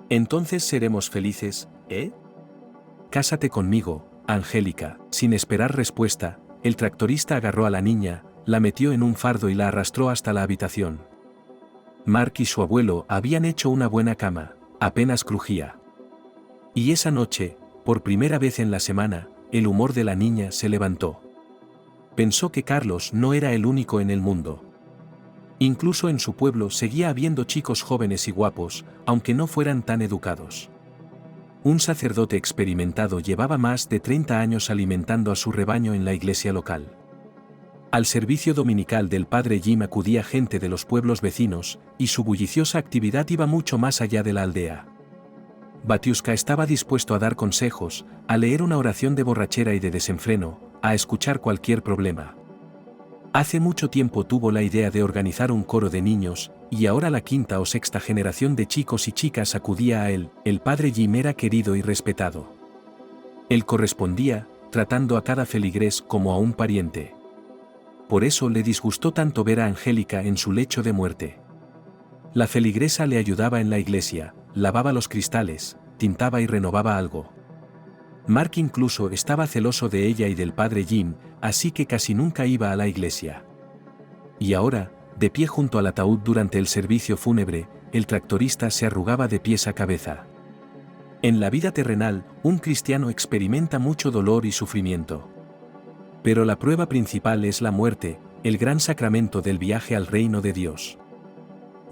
Entonces seremos felices, ¿eh? Cásate conmigo, Angélica. Sin esperar respuesta, el tractorista agarró a la niña, la metió en un fardo y la arrastró hasta la habitación. Mark y su abuelo habían hecho una buena cama, apenas crujía. Y esa noche, por primera vez en la semana, el humor de la niña se levantó. Pensó que Carlos no era el único en el mundo. Incluso en su pueblo seguía habiendo chicos jóvenes y guapos, aunque no fueran tan educados. Un sacerdote experimentado llevaba más de 30 años alimentando a su rebaño en la iglesia local. Al servicio dominical del padre Jim acudía gente de los pueblos vecinos, y su bulliciosa actividad iba mucho más allá de la aldea. Batiuska estaba dispuesto a dar consejos, a leer una oración de borrachera y de desenfreno, a escuchar cualquier problema. Hace mucho tiempo tuvo la idea de organizar un coro de niños, y ahora la quinta o sexta generación de chicos y chicas acudía a él. El padre Jim era querido y respetado. Él correspondía, tratando a cada feligrés como a un pariente. Por eso le disgustó tanto ver a Angélica en su lecho de muerte. La feligresa le ayudaba en la iglesia, lavaba los cristales, tintaba y renovaba algo. Mark incluso estaba celoso de ella y del padre Jim, así que casi nunca iba a la iglesia. Y ahora, de pie junto al ataúd durante el servicio fúnebre, el tractorista se arrugaba de pies a cabeza. En la vida terrenal, un cristiano experimenta mucho dolor y sufrimiento. Pero la prueba principal es la muerte, el gran sacramento del viaje al reino de Dios.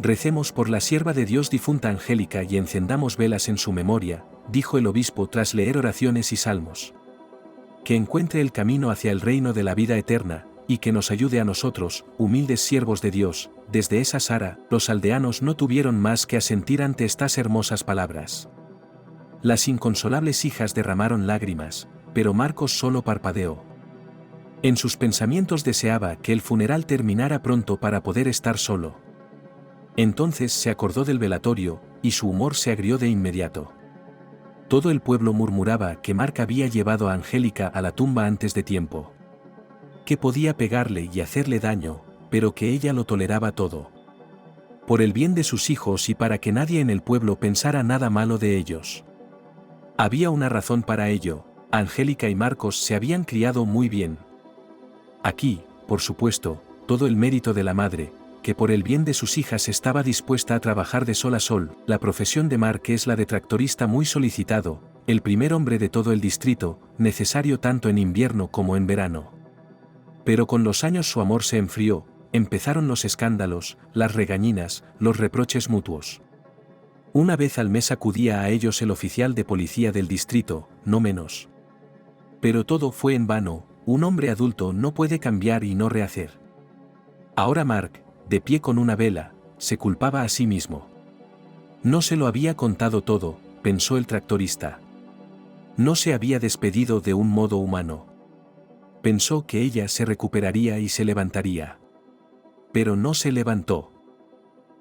Recemos por la sierva de Dios difunta Angélica y encendamos velas en su memoria, dijo el obispo tras leer oraciones y salmos. Que encuentre el camino hacia el reino de la vida eterna, y que nos ayude a nosotros, humildes siervos de Dios. Desde esa Sara, los aldeanos no tuvieron más que asentir ante estas hermosas palabras. Las inconsolables hijas derramaron lágrimas, pero Marcos solo parpadeó. En sus pensamientos deseaba que el funeral terminara pronto para poder estar solo. Entonces se acordó del velatorio, y su humor se agrió de inmediato. Todo el pueblo murmuraba que Mark había llevado a Angélica a la tumba antes de tiempo. Que podía pegarle y hacerle daño, pero que ella lo toleraba todo. Por el bien de sus hijos y para que nadie en el pueblo pensara nada malo de ellos. Había una razón para ello: Angélica y Marcos se habían criado muy bien. Aquí, por supuesto, todo el mérito de la madre, que por el bien de sus hijas estaba dispuesta a trabajar de sol a sol. La profesión de Mark es la de tractorista, muy solicitado, el primer hombre de todo el distrito, necesario tanto en invierno como en verano. Pero con los años su amor se enfrió, empezaron los escándalos, las regañinas, los reproches mutuos. Una vez al mes acudía a ellos el oficial de policía del distrito, no menos. Pero todo fue en vano, un hombre adulto no puede cambiar y no rehacer. Ahora Mark, de pie con una vela, se culpaba a sí mismo. No se lo había contado todo, pensó el tractorista. No se había despedido de un modo humano. Pensó que ella se recuperaría y se levantaría. Pero no se levantó.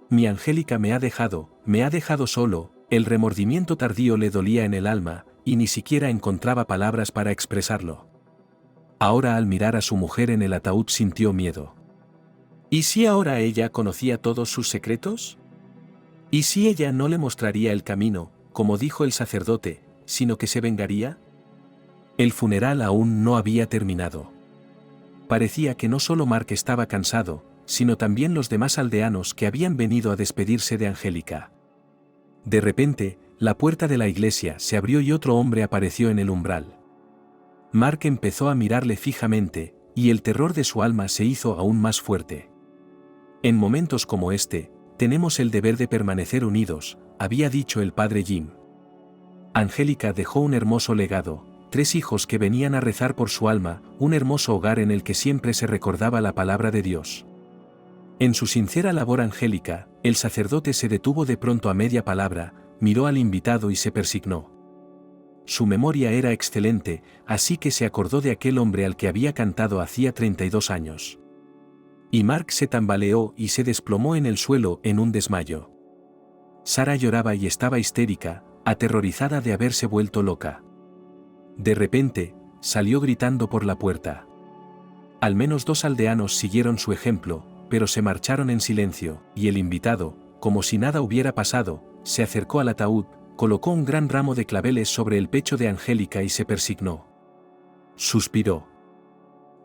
Mi Angélica me ha dejado solo. El remordimiento tardío le dolía en el alma, y ni siquiera encontraba palabras para expresarlo. Ahora, al mirar a su mujer en el ataúd, sintió miedo. ¿Y si ahora ella conocía todos sus secretos? ¿Y si ella no le mostraría el camino, como dijo el sacerdote, sino que se vengaría? El funeral aún no había terminado. Parecía que no solo Mark estaba cansado, sino también los demás aldeanos que habían venido a despedirse de Angélica. De repente, la puerta de la iglesia se abrió y otro hombre apareció en el umbral. Mark empezó a mirarle fijamente, y el terror de su alma se hizo aún más fuerte. En momentos como este, tenemos el deber de permanecer unidos, había dicho el padre Jim. Angélica dejó un hermoso legado, 3 hijos que venían a rezar por su alma, un hermoso hogar en el que siempre se recordaba la palabra de Dios. En su sincera labor angélica, el sacerdote se detuvo de pronto a media palabra, miró al invitado y se persignó. Su memoria era excelente, así que se acordó de aquel hombre al que había cantado hacía 32 años. Y Mark se tambaleó y se desplomó en el suelo en un desmayo. Sara lloraba y estaba histérica, aterrorizada de haberse vuelto loca. De repente, salió gritando por la puerta. Al menos 2 aldeanos siguieron su ejemplo, pero se marcharon en silencio, y el invitado, como si nada hubiera pasado, se acercó al ataúd, colocó un gran ramo de claveles sobre el pecho de Angélica y se persignó. Suspiró.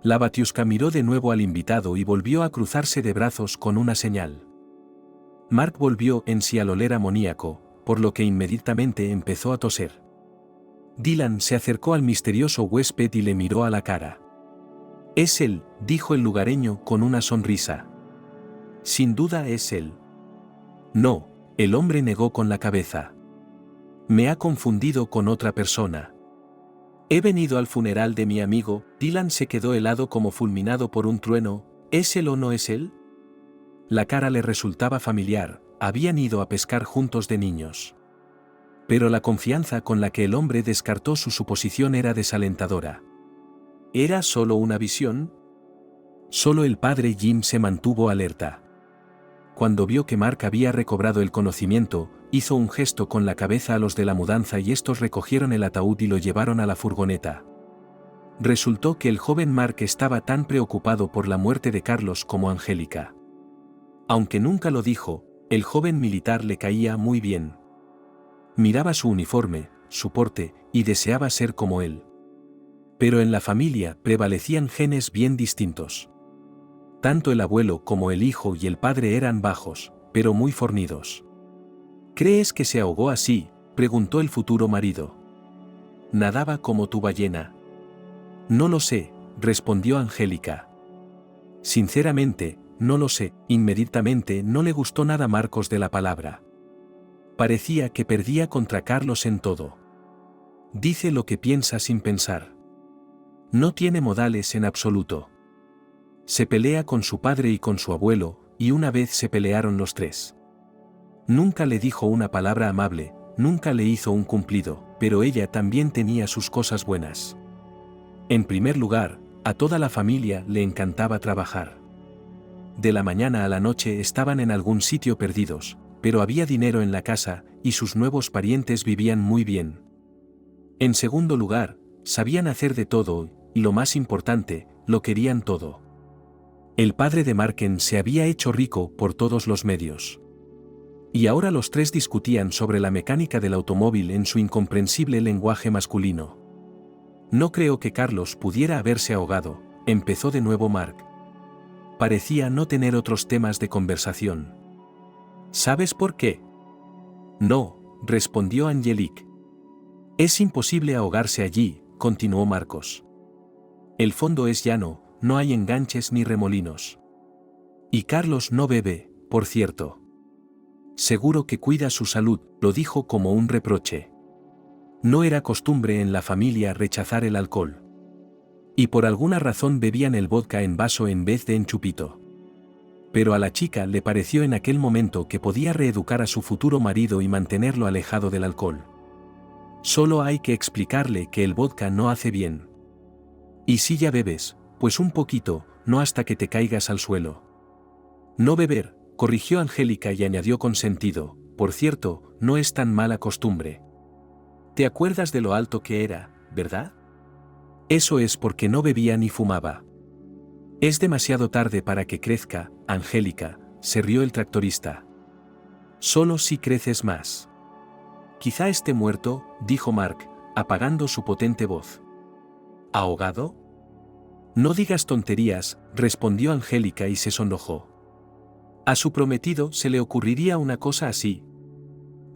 La batiusca miró de nuevo al invitado y volvió a cruzarse de brazos con una señal. Mark volvió en sí al oler amoníaco, por lo que inmediatamente empezó a toser. Dylan se acercó al misterioso huésped y le miró a la cara. «Es él», dijo el lugareño con una sonrisa. «Sin duda es él». «No», el hombre negó con la cabeza. «Me ha confundido con otra persona». «He venido al funeral de mi amigo». Dylan se quedó helado como fulminado por un trueno. ¿Es él o no es él? La cara le resultaba familiar, habían ido a pescar juntos de niños. Pero la confianza con la que el hombre descartó su suposición era desalentadora. ¿Era solo una visión? Solo el padre Jim se mantuvo alerta. Cuando vio que Mark había recobrado el conocimiento, hizo un gesto con la cabeza a los de la mudanza y estos recogieron el ataúd y lo llevaron a la furgoneta. Resultó que el joven Mark estaba tan preocupado por la muerte de Carlos como Angélica. Aunque nunca lo dijo, el joven militar le caía muy bien. Miraba su uniforme, su porte, y deseaba ser como él. Pero en la familia prevalecían genes bien distintos. Tanto el abuelo como el hijo y el padre eran bajos, pero muy fornidos. ¿Crees que se ahogó así?, preguntó el futuro marido. Nadaba como tu ballena. No lo sé, respondió Angélica. Sinceramente, no lo sé. Inmediatamente no le gustó nada Marcos de la palabra. Parecía que perdía contra Carlos en todo. Dice lo que piensa sin pensar. No tiene modales en absoluto. Se pelea con su padre y con su abuelo, y una vez se pelearon los 3. Nunca le dijo una palabra amable, nunca le hizo un cumplido, pero ella también tenía sus cosas buenas. En primer lugar, a toda la familia le encantaba trabajar. de la mañana a la noche estaban en algún sitio perdidos, pero había dinero en la casa, y sus nuevos parientes vivían muy bien. En segundo lugar, sabían hacer de todo, y lo más importante, lo querían todo. El padre de Marken se había hecho rico por todos los medios. Y ahora los tres discutían sobre la mecánica del automóvil en su incomprensible lenguaje masculino. No creo que Carlos pudiera haberse ahogado, empezó de nuevo Mark. Parecía no tener otros temas de conversación. ¿Sabes por qué? No, respondió Angelique. Es imposible ahogarse allí, continuó Marcos. El fondo es llano, no hay enganches ni remolinos. Y Carlos no bebe, por cierto. Seguro que cuida su salud, lo dijo como un reproche. No era costumbre en la familia rechazar el alcohol. Y por alguna razón bebían el vodka en vaso en vez de en chupito. Pero a la chica le pareció en aquel momento que podía reeducar a su futuro marido y mantenerlo alejado del alcohol. Solo hay que explicarle que el vodka no hace bien. Y si ya bebes, pues un poquito, no hasta que te caigas al suelo. No beber, corrigió Angélica y añadió con sentido, por cierto, no es tan mala costumbre. ¿Te acuerdas de lo alto que era, verdad? Eso es porque no bebía ni fumaba. Es demasiado tarde para que crezca, Angélica, se rió el tractorista. Solo si creces más. Quizá esté muerto, dijo Mark, apagando su potente voz. ¿Ahogado? No digas tonterías, respondió Angélica y se sonrojó. A su prometido se le ocurriría una cosa así.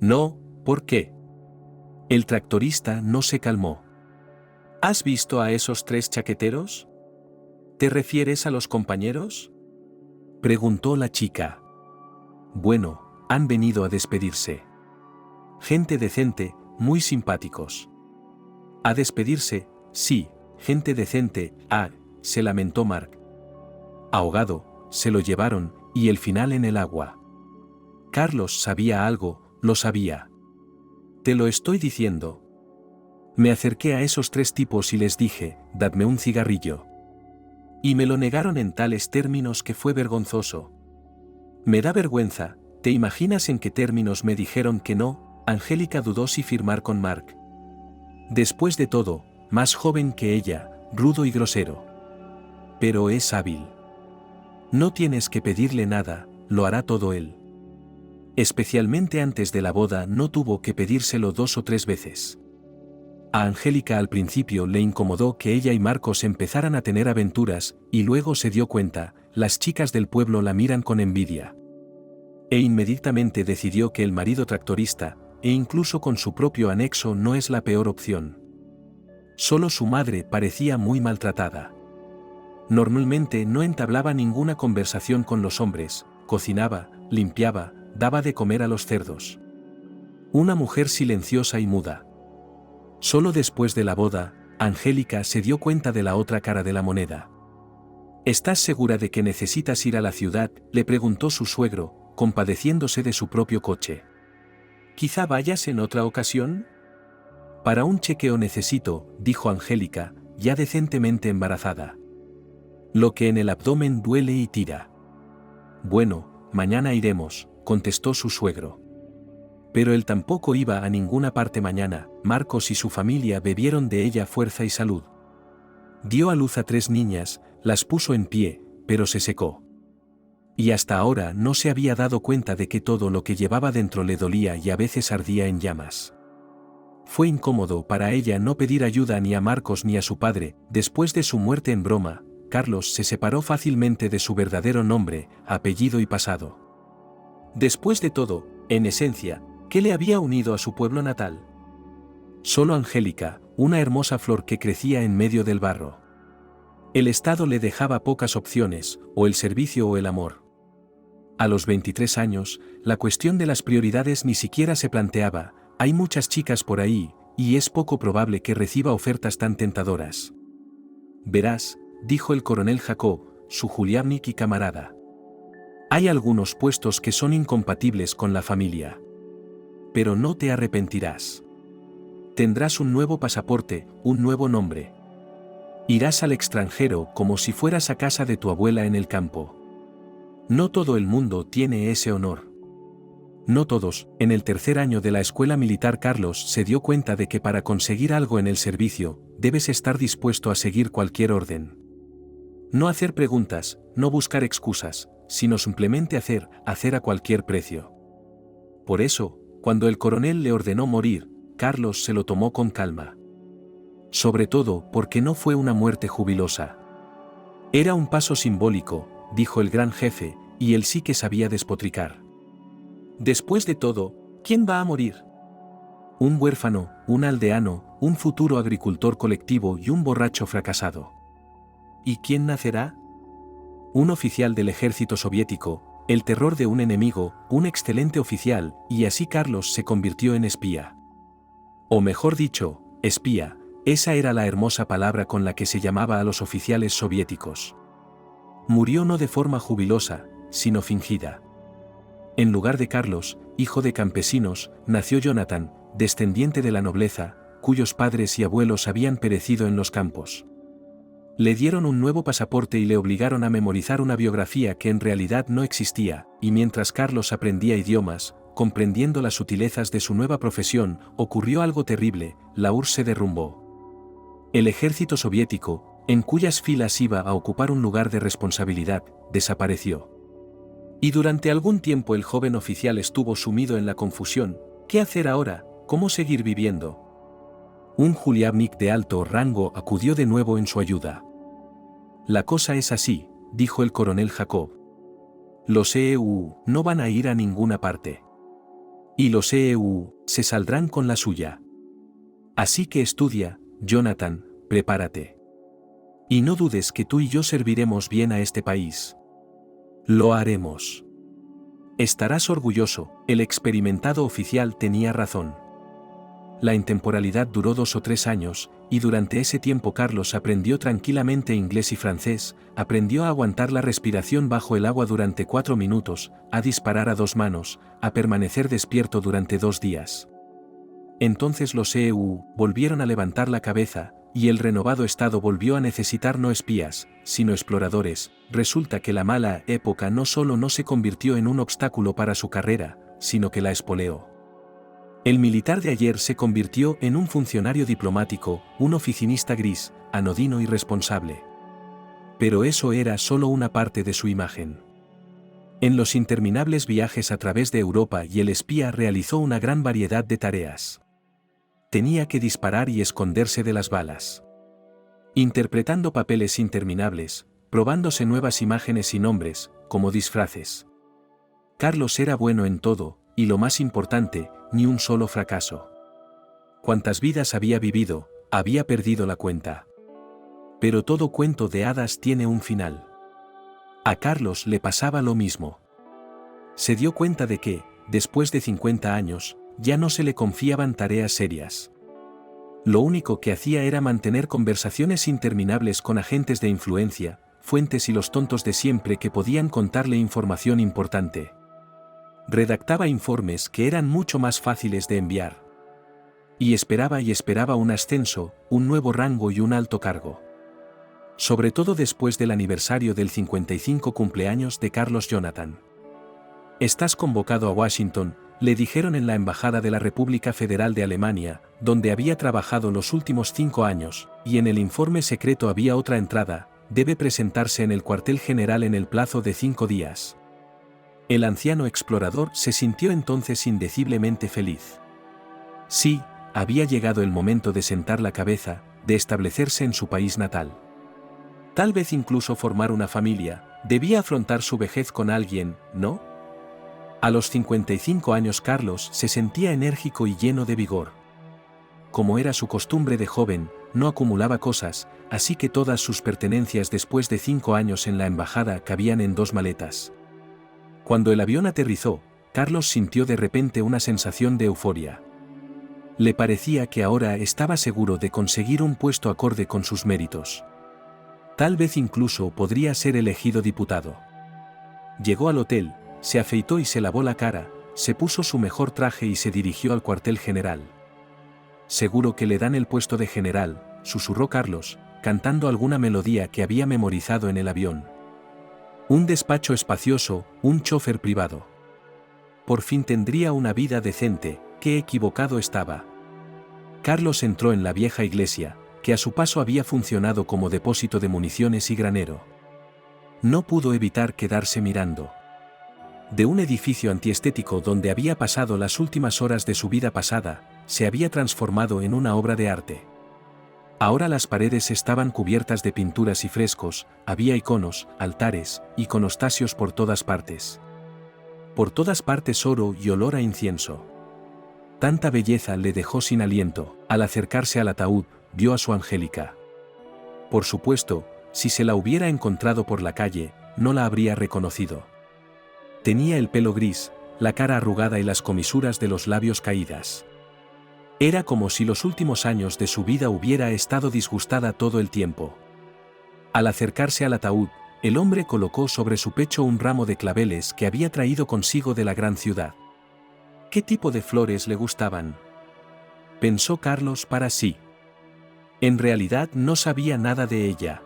No, ¿por qué? El tractorista no se calmó. ¿Has visto a esos tres chaqueteros? ¿Te refieres a los compañeros? Preguntó la chica. Bueno, han venido a despedirse. Gente decente, muy simpáticos. A despedirse, sí, gente decente, se lamentó Mark. Ahogado, se lo llevaron, y el final en el agua. Carlos sabía algo, lo sabía. Te lo estoy diciendo. Me acerqué a esos tres tipos y les dije, dadme un cigarrillo. Y me lo negaron en tales términos que fue vergonzoso. Me da vergüenza, ¿te imaginas en qué términos me dijeron que no? Angélica dudó si firmar con Mark. Después de todo, más joven que ella, rudo y grosero. Pero es hábil. No tienes que pedirle nada, lo hará todo él. Especialmente antes de la boda no tuvo que pedírselo 2 o 3 veces. A Angélica al principio le incomodó que ella y Marcos empezaran a tener aventuras, y luego se dio cuenta, las chicas del pueblo la miran con envidia. E inmediatamente decidió que el marido tractorista, e incluso con su propio anexo, no es la peor opción. Solo su madre parecía muy maltratada. Normalmente no entablaba ninguna conversación con los hombres, cocinaba, limpiaba, daba de comer a los cerdos. Una mujer silenciosa y muda. Solo después de la boda, Angélica se dio cuenta de la otra cara de la moneda. ¿Estás segura de que necesitas ir a la ciudad?, le preguntó su suegro, compadeciéndose de su propio coche. ¿Quizá vayas en otra ocasión? Para un chequeo necesito, dijo Angélica, ya decentemente embarazada. Lo que en el abdomen duele y tira. Bueno, mañana iremos, contestó su suegro. Pero él tampoco iba a ninguna parte mañana. Marcos y su familia bebieron de ella fuerza y salud. Dio a luz a 3 niñas, las puso en pie, pero se secó. Y hasta ahora no se había dado cuenta de que todo lo que llevaba dentro le dolía y a veces ardía en llamas. Fue incómodo para ella no pedir ayuda ni a Marcos ni a su padre. Después de su muerte en broma, Carlos se separó fácilmente de su verdadero nombre, apellido y pasado. Después de todo, en esencia, ¿qué le había unido a su pueblo natal? Solo Angélica, una hermosa flor que crecía en medio del barro. El Estado le dejaba pocas opciones, o el servicio o el amor. A los 23 años, la cuestión de las prioridades ni siquiera se planteaba. Hay muchas chicas por ahí, y es poco probable que reciba ofertas tan tentadoras. Verás, dijo el coronel Jacob, su Juliavnik y camarada. Hay algunos puestos que son incompatibles con la familia. Pero no te arrepentirás. Tendrás un nuevo pasaporte, un nuevo nombre. Irás al extranjero como si fueras a casa de tu abuela en el campo. No todo el mundo tiene ese honor. No todos. En el tercer año de la escuela militar Carlos se dio cuenta de que para conseguir algo en el servicio, debes estar dispuesto a seguir cualquier orden. No hacer preguntas, no buscar excusas, sino simplemente hacer a cualquier precio. Por eso, cuando el coronel le ordenó morir, Carlos se lo tomó con calma. Sobre todo porque no fue una muerte jubilosa. Era un paso simbólico, dijo el gran jefe, y él sí que sabía despotricar. Después de todo, ¿quién va a morir? Un huérfano, un aldeano, un futuro agricultor colectivo y un borracho fracasado. ¿Y quién nacerá? Un oficial del ejército soviético, el terror de un enemigo, un excelente oficial, y así Carlos se convirtió en espía. O mejor dicho, espía, esa era la hermosa palabra con la que se llamaba a los oficiales soviéticos. Murió no de forma jubilosa, sino fingida. En lugar de Carlos, hijo de campesinos, nació Jonathan, descendiente de la nobleza, cuyos padres y abuelos habían perecido en los campos. Le dieron un nuevo pasaporte y le obligaron a memorizar una biografía que en realidad no existía, y mientras Carlos aprendía idiomas, comprendiendo las sutilezas de su nueva profesión, ocurrió algo terrible: la URSS se derrumbó. El ejército soviético, en cuyas filas iba a ocupar un lugar de responsabilidad, desapareció. Y durante algún tiempo el joven oficial estuvo sumido en la confusión: ¿qué hacer ahora? ¿Cómo seguir viviendo? Un juliávnik de alto rango acudió de nuevo en su ayuda. La cosa es así, dijo el coronel Jacob. Los EEU no van a ir a ninguna parte. Y los EEU se saldrán con la suya. Así que estudia, Jonathan, prepárate. Y no dudes que tú y yo serviremos bien a este país. Lo haremos. Estarás orgulloso, el experimentado oficial tenía razón. La intemporalidad duró 2 o 3 años, y durante ese tiempo Carlos aprendió tranquilamente inglés y francés, aprendió a aguantar la respiración bajo el agua durante 4 minutos, a disparar a 2 manos, a permanecer despierto durante 2 días. Entonces los EEU volvieron a levantar la cabeza, y el renovado Estado volvió a necesitar no espías, sino exploradores. Resulta que la mala época no solo no se convirtió en un obstáculo para su carrera, sino que la espoleó. El militar de ayer se convirtió en un funcionario diplomático, un oficinista gris, anodino y responsable. Pero eso era solo una parte de su imagen. En los interminables viajes a través de Europa y el espía realizó una gran variedad de tareas. Tenía que disparar y esconderse de las balas. Interpretando papeles interminables, probándose nuevas imágenes y nombres, como disfraces. Carlos era bueno en todo, y lo más importante, ni un solo fracaso. Cuántas vidas había vivido, había perdido la cuenta. Pero todo cuento de hadas tiene un final. A Carlos le pasaba lo mismo. Se dio cuenta de que, después de 50 años, ya no se le confiaban tareas serias. Lo único que hacía era mantener conversaciones interminables con agentes de influencia, fuentes y los tontos de siempre que podían contarle información importante. Redactaba informes que eran mucho más fáciles de enviar. Y esperaba un ascenso, un nuevo rango y un alto cargo. Sobre todo después del aniversario del 55 cumpleaños de Carlos Jonathan. Estás convocado a Washington, le dijeron en la Embajada de la República Federal de Alemania, donde había trabajado los últimos 5 años, y en el informe secreto había otra entrada: debe presentarse en el cuartel general en el plazo de 5 días. El anciano explorador se sintió entonces indeciblemente feliz. Sí, había llegado el momento de sentar la cabeza, de establecerse en su país natal. Tal vez incluso formar una familia, debía afrontar su vejez con alguien, ¿no? A los 55 años Carlos se sentía enérgico y lleno de vigor. Como era su costumbre de joven, no acumulaba cosas, así que todas sus pertenencias después de 5 años en la embajada cabían en 2 maletas. Cuando el avión aterrizó, Carlos sintió de repente una sensación de euforia. Le parecía que ahora estaba seguro de conseguir un puesto acorde con sus méritos. Tal vez incluso podría ser elegido diputado. Llegó al hotel, se afeitó y se lavó la cara, se puso su mejor traje y se dirigió al cuartel general. Seguro que le dan el puesto de general, susurró Carlos, cantando alguna melodía que había memorizado en el avión. Un despacho espacioso, un chofer privado. Por fin tendría una vida decente, qué equivocado estaba. Carlos entró en la vieja iglesia, que a su paso había funcionado como depósito de municiones y granero. No pudo evitar quedarse mirando. De un edificio antiestético donde había pasado las últimas horas de su vida pasada, se había transformado en una obra de arte. Ahora las paredes estaban cubiertas de pinturas y frescos, había iconos, altares, iconostasios por todas partes. Por todas partes oro y olor a incienso. Tanta belleza le dejó sin aliento. Al acercarse al ataúd, vio a su Angélica. Por supuesto, si se la hubiera encontrado por la calle, no la habría reconocido. Tenía el pelo gris, la cara arrugada y las comisuras de los labios caídas. Era como si los últimos años de su vida hubiera estado disgustada todo el tiempo. Al acercarse al ataúd, el hombre colocó sobre su pecho un ramo de claveles que había traído consigo de la gran ciudad. ¿Qué tipo de flores le gustaban?, pensó Carlos para sí. En realidad no sabía nada de ella.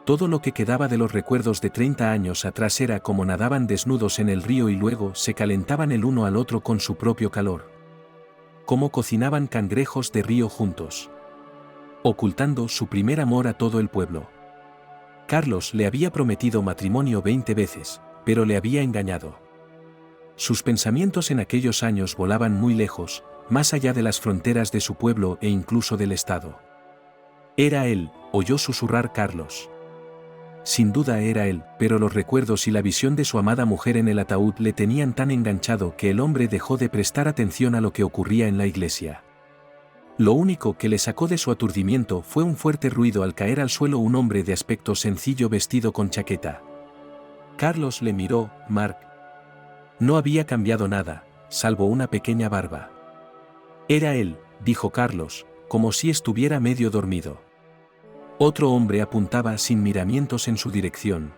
Todo lo que quedaba de los recuerdos de 30 años atrás era como nadaban desnudos en el río y luego se calentaban el uno al otro con su propio calor. Cómo cocinaban cangrejos de río juntos. Ocultando su primer amor a todo el pueblo. Carlos le había prometido matrimonio 20 veces, pero le había engañado. Sus pensamientos en aquellos años volaban muy lejos, más allá de las fronteras de su pueblo e incluso del estado. Era él, oyó susurrar Carlos. Sin duda era él, pero los recuerdos y la visión de su amada mujer en el ataúd le tenían tan enganchado que el hombre dejó de prestar atención a lo que ocurría en la iglesia. Lo único que le sacó de su aturdimiento fue un fuerte ruido al caer al suelo un hombre de aspecto sencillo vestido con chaqueta. Carlos le miró. Mark. No había cambiado nada, salvo una pequeña barba. Era él, dijo Carlos, como si estuviera medio dormido. Otro hombre apuntaba sin miramientos en su dirección.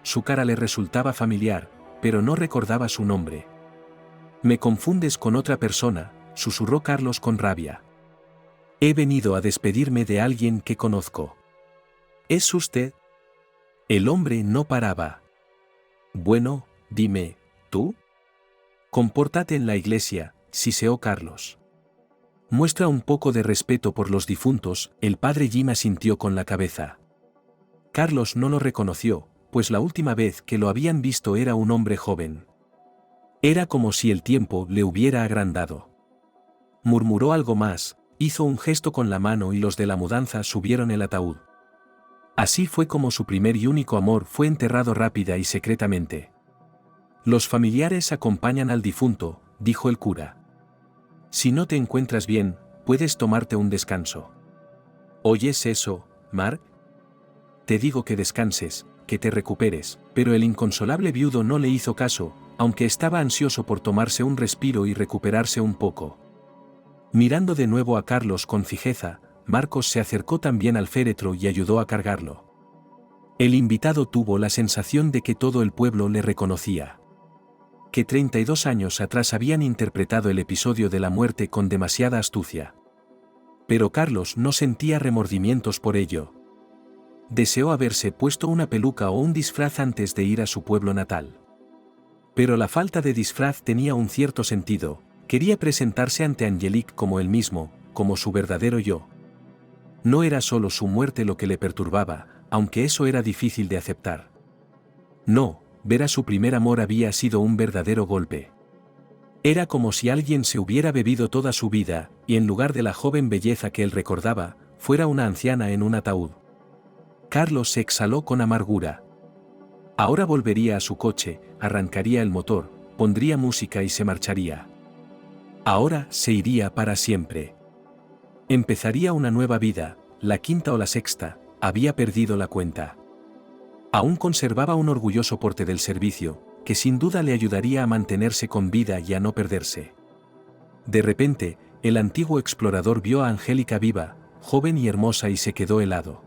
Su cara le resultaba familiar, pero no recordaba su nombre. «Me confundes con otra persona», susurró Carlos con rabia. «He venido a despedirme de alguien que conozco». «¿Es usted?» El hombre no paraba. «Bueno, dime, ¿tú?» «Compórtate en la iglesia», siseó Carlos. «Muestra un poco de respeto por los difuntos», el padre Jim asintió con la cabeza. Carlos no lo reconoció, pues la última vez que lo habían visto era un hombre joven. Era como si el tiempo le hubiera agrandado. Murmuró algo más, hizo un gesto con la mano y los de la mudanza subieron el ataúd. Así fue como su primer y único amor fue enterrado rápida y secretamente. «Los familiares acompañan al difunto», dijo el cura. «Si no te encuentras bien, puedes tomarte un descanso». «¿Oyes eso, Mark? Te digo que descanses, que te recuperes», pero el inconsolable viudo no le hizo caso, aunque estaba ansioso por tomarse un respiro y recuperarse un poco. Mirando de nuevo a Carlos con fijeza, Marcos se acercó también al féretro y ayudó a cargarlo. El invitado tuvo la sensación de que todo el pueblo le reconocía. Que 32 años atrás habían interpretado el episodio de la muerte con demasiada astucia. Pero Carlos no sentía remordimientos por ello. Deseó haberse puesto una peluca o un disfraz antes de ir a su pueblo natal. Pero la falta de disfraz tenía un cierto sentido, quería presentarse ante Angelique como él mismo, como su verdadero yo. No era solo su muerte lo que le perturbaba, aunque eso era difícil de aceptar. No. Ver a su primer amor había sido un verdadero golpe. Era como si alguien se hubiera bebido toda su vida, y en lugar de la joven belleza que él recordaba, fuera una anciana en un ataúd. Carlos se exhaló con amargura. Ahora volvería a su coche, arrancaría el motor, pondría música y se marcharía. Ahora se iría para siempre. Empezaría una nueva vida, la quinta o la sexta, había perdido la cuenta. Aún conservaba un orgulloso porte del servicio, que sin duda le ayudaría a mantenerse con vida y a no perderse. De repente, el antiguo explorador vio a Angélica viva, joven y hermosa y se quedó helado.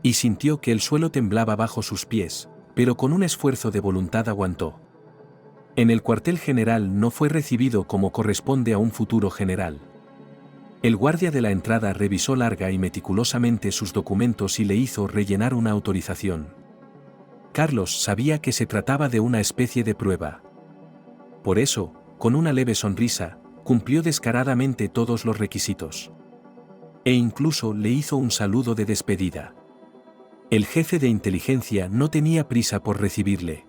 Y sintió que el suelo temblaba bajo sus pies, pero con un esfuerzo de voluntad aguantó. En el cuartel general no fue recibido como corresponde a un futuro general. El guardia de la entrada revisó larga y meticulosamente sus documentos y le hizo rellenar una autorización. Carlos sabía que se trataba de una especie de prueba. Por eso, con una leve sonrisa, cumplió descaradamente todos los requisitos. E incluso le hizo un saludo de despedida. El jefe de inteligencia no tenía prisa por recibirle.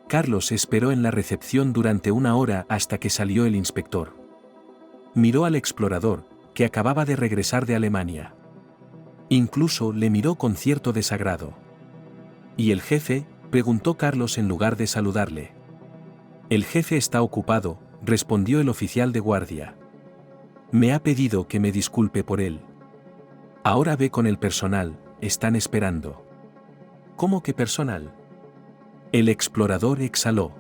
Carlos esperó en la recepción durante 1 hora hasta que salió el inspector. Miró al explorador, que acababa de regresar de Alemania. Incluso le miró con cierto desagrado. ¿Y el jefe?, preguntó Carlos en lugar de saludarle. El jefe está ocupado, respondió el oficial de guardia. Me ha pedido que me disculpe por él. Ahora ve con el personal, están esperando. ¿Cómo que personal? El explorador exhaló.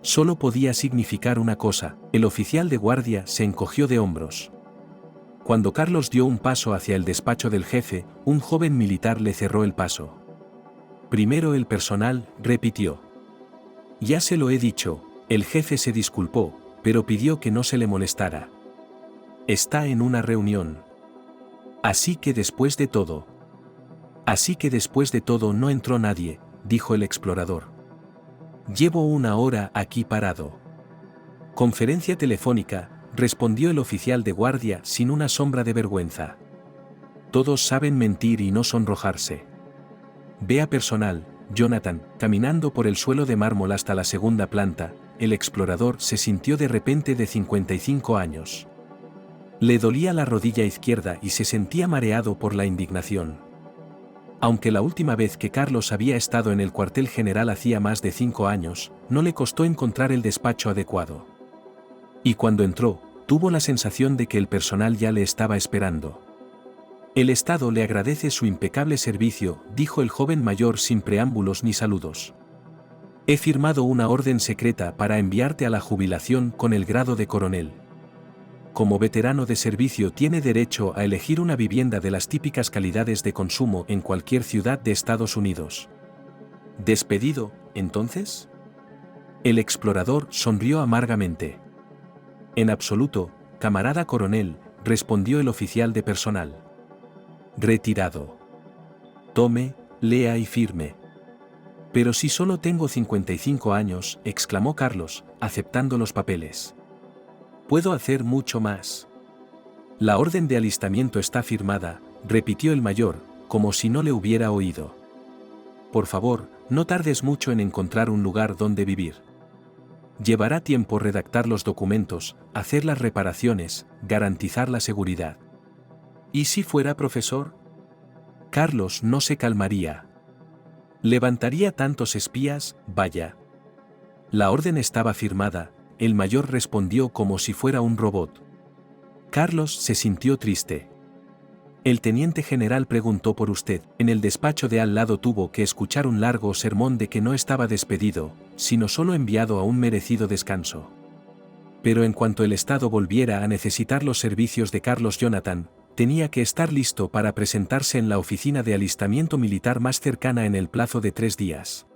Solo podía significar una cosa, el oficial de guardia se encogió de hombros. Cuando Carlos dio un paso hacia el despacho del jefe, un joven militar le cerró el paso. Primero el personal, repitió. Ya se lo he dicho, el jefe se disculpó, pero pidió que no se le molestara. Está en una reunión. Así que después de todo no entró nadie, dijo el explorador. Llevo 1 hora aquí parado. Conferencia telefónica, respondió el oficial de guardia sin una sombra de vergüenza. Todos saben mentir y no sonrojarse. Vea personal, Jonathan, caminando por el suelo de mármol hasta la segunda planta, el explorador se sintió de repente de 55 años. Le dolía la rodilla izquierda y se sentía mareado por la indignación. Aunque la última vez que Carlos había estado en el cuartel general hacía más de 5 años, no le costó encontrar el despacho adecuado. Y cuando entró, tuvo la sensación de que el personal ya le estaba esperando. El Estado le agradece su impecable servicio, dijo el joven mayor sin preámbulos ni saludos. He firmado una orden secreta para enviarte a la jubilación con el grado de coronel. Como veterano de servicio tiene derecho a elegir una vivienda de las típicas calidades de consumo en cualquier ciudad de Estados Unidos. ¿Despedido, entonces? El explorador sonrió amargamente. En absoluto, camarada coronel, respondió el oficial de personal. Retirado. Tome, lea y firme. Pero si solo tengo 55 años, exclamó Carlos, aceptando los papeles. Puedo hacer mucho más. La orden de alistamiento está firmada, repitió el mayor, como si no le hubiera oído. Por favor, no tardes mucho en encontrar un lugar donde vivir. Llevará tiempo redactar los documentos, hacer las reparaciones, garantizar la seguridad. ¿Y si fuera profesor? Carlos no se calmaría. ¿Levantaría tantos espías? Vaya. La orden estaba firmada, el mayor respondió como si fuera un robot. Carlos se sintió triste. El teniente general preguntó por usted. En el despacho de al lado tuvo que escuchar un largo sermón de que no estaba despedido, sino solo enviado a un merecido descanso. Pero en cuanto el Estado volviera a necesitar los servicios de Carlos Jonathan, tenía que estar listo para presentarse en la oficina de alistamiento militar más cercana en el plazo de 3 días.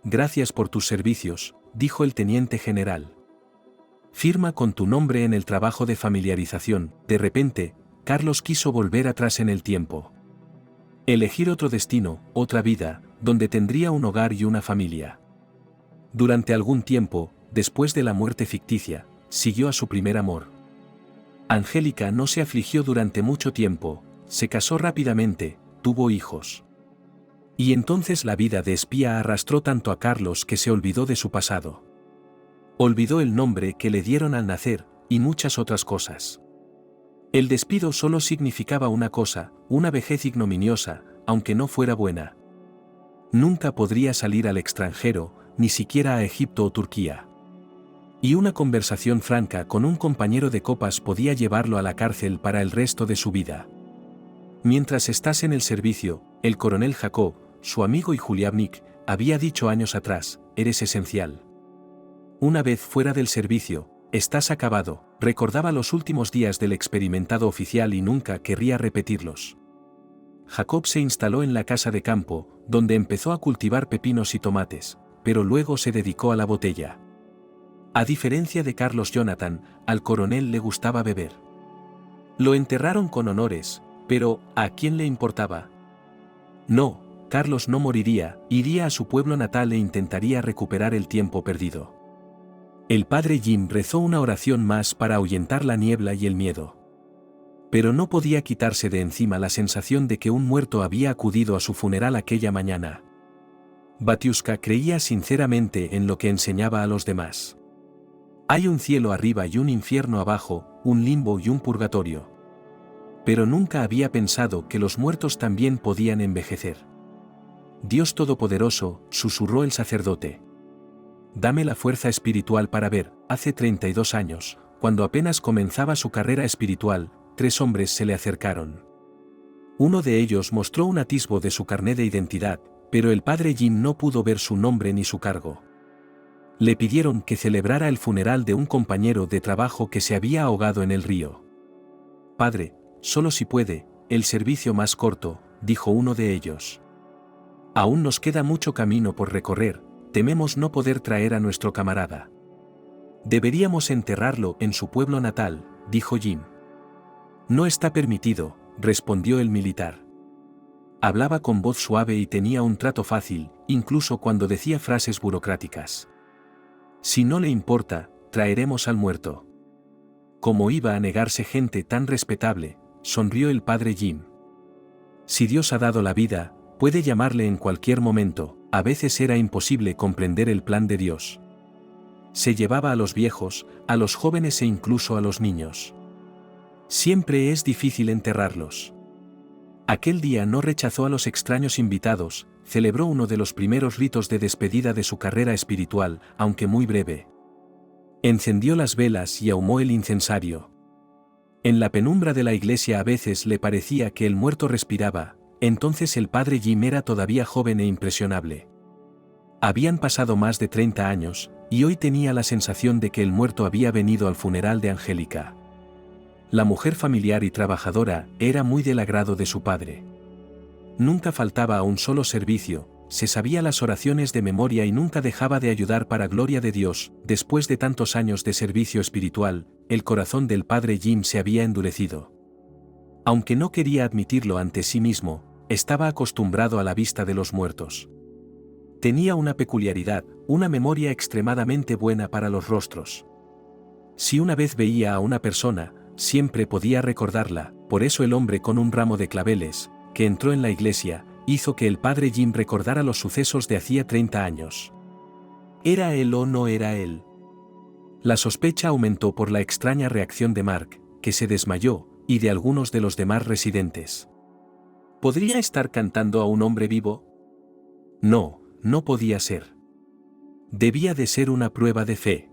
Gracias por tus servicios, dijo el teniente general. Firma con tu nombre en el trabajo de familiarización. De repente, Carlos quiso volver atrás en el tiempo. Elegir otro destino, otra vida, donde tendría un hogar y una familia. Durante algún tiempo, después de la muerte ficticia, siguió a su primer amor. Angélica no se afligió durante mucho tiempo, se casó rápidamente, tuvo hijos. Y entonces la vida de espía arrastró tanto a Carlos que se olvidó de su pasado. Olvidó el nombre que le dieron al nacer, y muchas otras cosas. El despido solo significaba una cosa, una vejez ignominiosa, aunque no fuera buena. Nunca podría salir al extranjero, ni siquiera a Egipto o Turquía. Y una conversación franca con un compañero de copas podía llevarlo a la cárcel para el resto de su vida. Mientras estás en el servicio, el coronel Jacob, su amigo y Juliavnik, había dicho años atrás, eres esencial. Una vez fuera del servicio, estás acabado, recordaba los últimos días del experimentado oficial y nunca querría repetirlos. Jacob se instaló en la casa de campo, donde empezó a cultivar pepinos y tomates, pero luego se dedicó a la botella. A diferencia de Carlos Jonathan, al coronel le gustaba beber. Lo enterraron con honores, pero ¿a quién le importaba? No, Carlos no moriría, iría a su pueblo natal e intentaría recuperar el tiempo perdido. El padre Jim rezó una oración más para ahuyentar la niebla y el miedo. Pero no podía quitarse de encima la sensación de que un muerto había acudido a su funeral aquella mañana. Batiuska creía sinceramente en lo que enseñaba a los demás. Hay un cielo arriba y un infierno abajo, un limbo y un purgatorio. Pero nunca había pensado que los muertos también podían envejecer. Dios Todopoderoso, susurró el sacerdote. Dame la fuerza espiritual para ver. Hace 32 años, cuando apenas comenzaba su carrera espiritual, 3 hombres se le acercaron. Uno de ellos mostró un atisbo de su carné de identidad, pero el padre Jim no pudo ver su nombre ni su cargo. Le pidieron que celebrara el funeral de un compañero de trabajo que se había ahogado en el río. Padre, solo si puede, el servicio más corto, dijo uno de ellos. Aún nos queda mucho camino por recorrer, tememos no poder traer a nuestro camarada. Deberíamos enterrarlo en su pueblo natal, dijo Jim. No está permitido, respondió el militar. Hablaba con voz suave y tenía un trato fácil, incluso cuando decía frases burocráticas. Si no le importa, traeremos al muerto. ¿Cómo iba a negarse gente tan respetable?, sonrió el padre Jim. Si Dios ha dado la vida, puede llamarle en cualquier momento. A veces era imposible comprender el plan de Dios. Se llevaba a los viejos, a los jóvenes e incluso a los niños. Siempre es difícil enterrarlos. Aquel día no rechazó a los extraños invitados, celebró uno de los primeros ritos de despedida de su carrera espiritual, aunque muy breve. Encendió las velas y ahumó el incensario. En la penumbra de la iglesia a veces le parecía que el muerto respiraba, entonces el padre Jim era todavía joven e impresionable. Habían pasado más de 30 años, y hoy tenía la sensación de que el muerto había venido al funeral de Angélica. La mujer familiar y trabajadora era muy del agrado de su padre. Nunca faltaba a un solo servicio, se sabía las oraciones de memoria y nunca dejaba de ayudar para gloria de Dios. Después de tantos años de servicio espiritual, el corazón del padre Jim se había endurecido. Aunque no quería admitirlo ante sí mismo, estaba acostumbrado a la vista de los muertos. Tenía una peculiaridad, una memoria extremadamente buena para los rostros. Si una vez veía a una persona, siempre podía recordarla. Por eso el hombre con un ramo de claveles, que entró en la iglesia, hizo que el padre Jim recordara los sucesos de hacía 30 años. ¿Era él o no era él? La sospecha aumentó por la extraña reacción de Mark, que se desmayó, y de algunos de los demás residentes. ¿Podría estar cantando a un hombre vivo? No, no podía ser. Debía de ser una prueba de fe.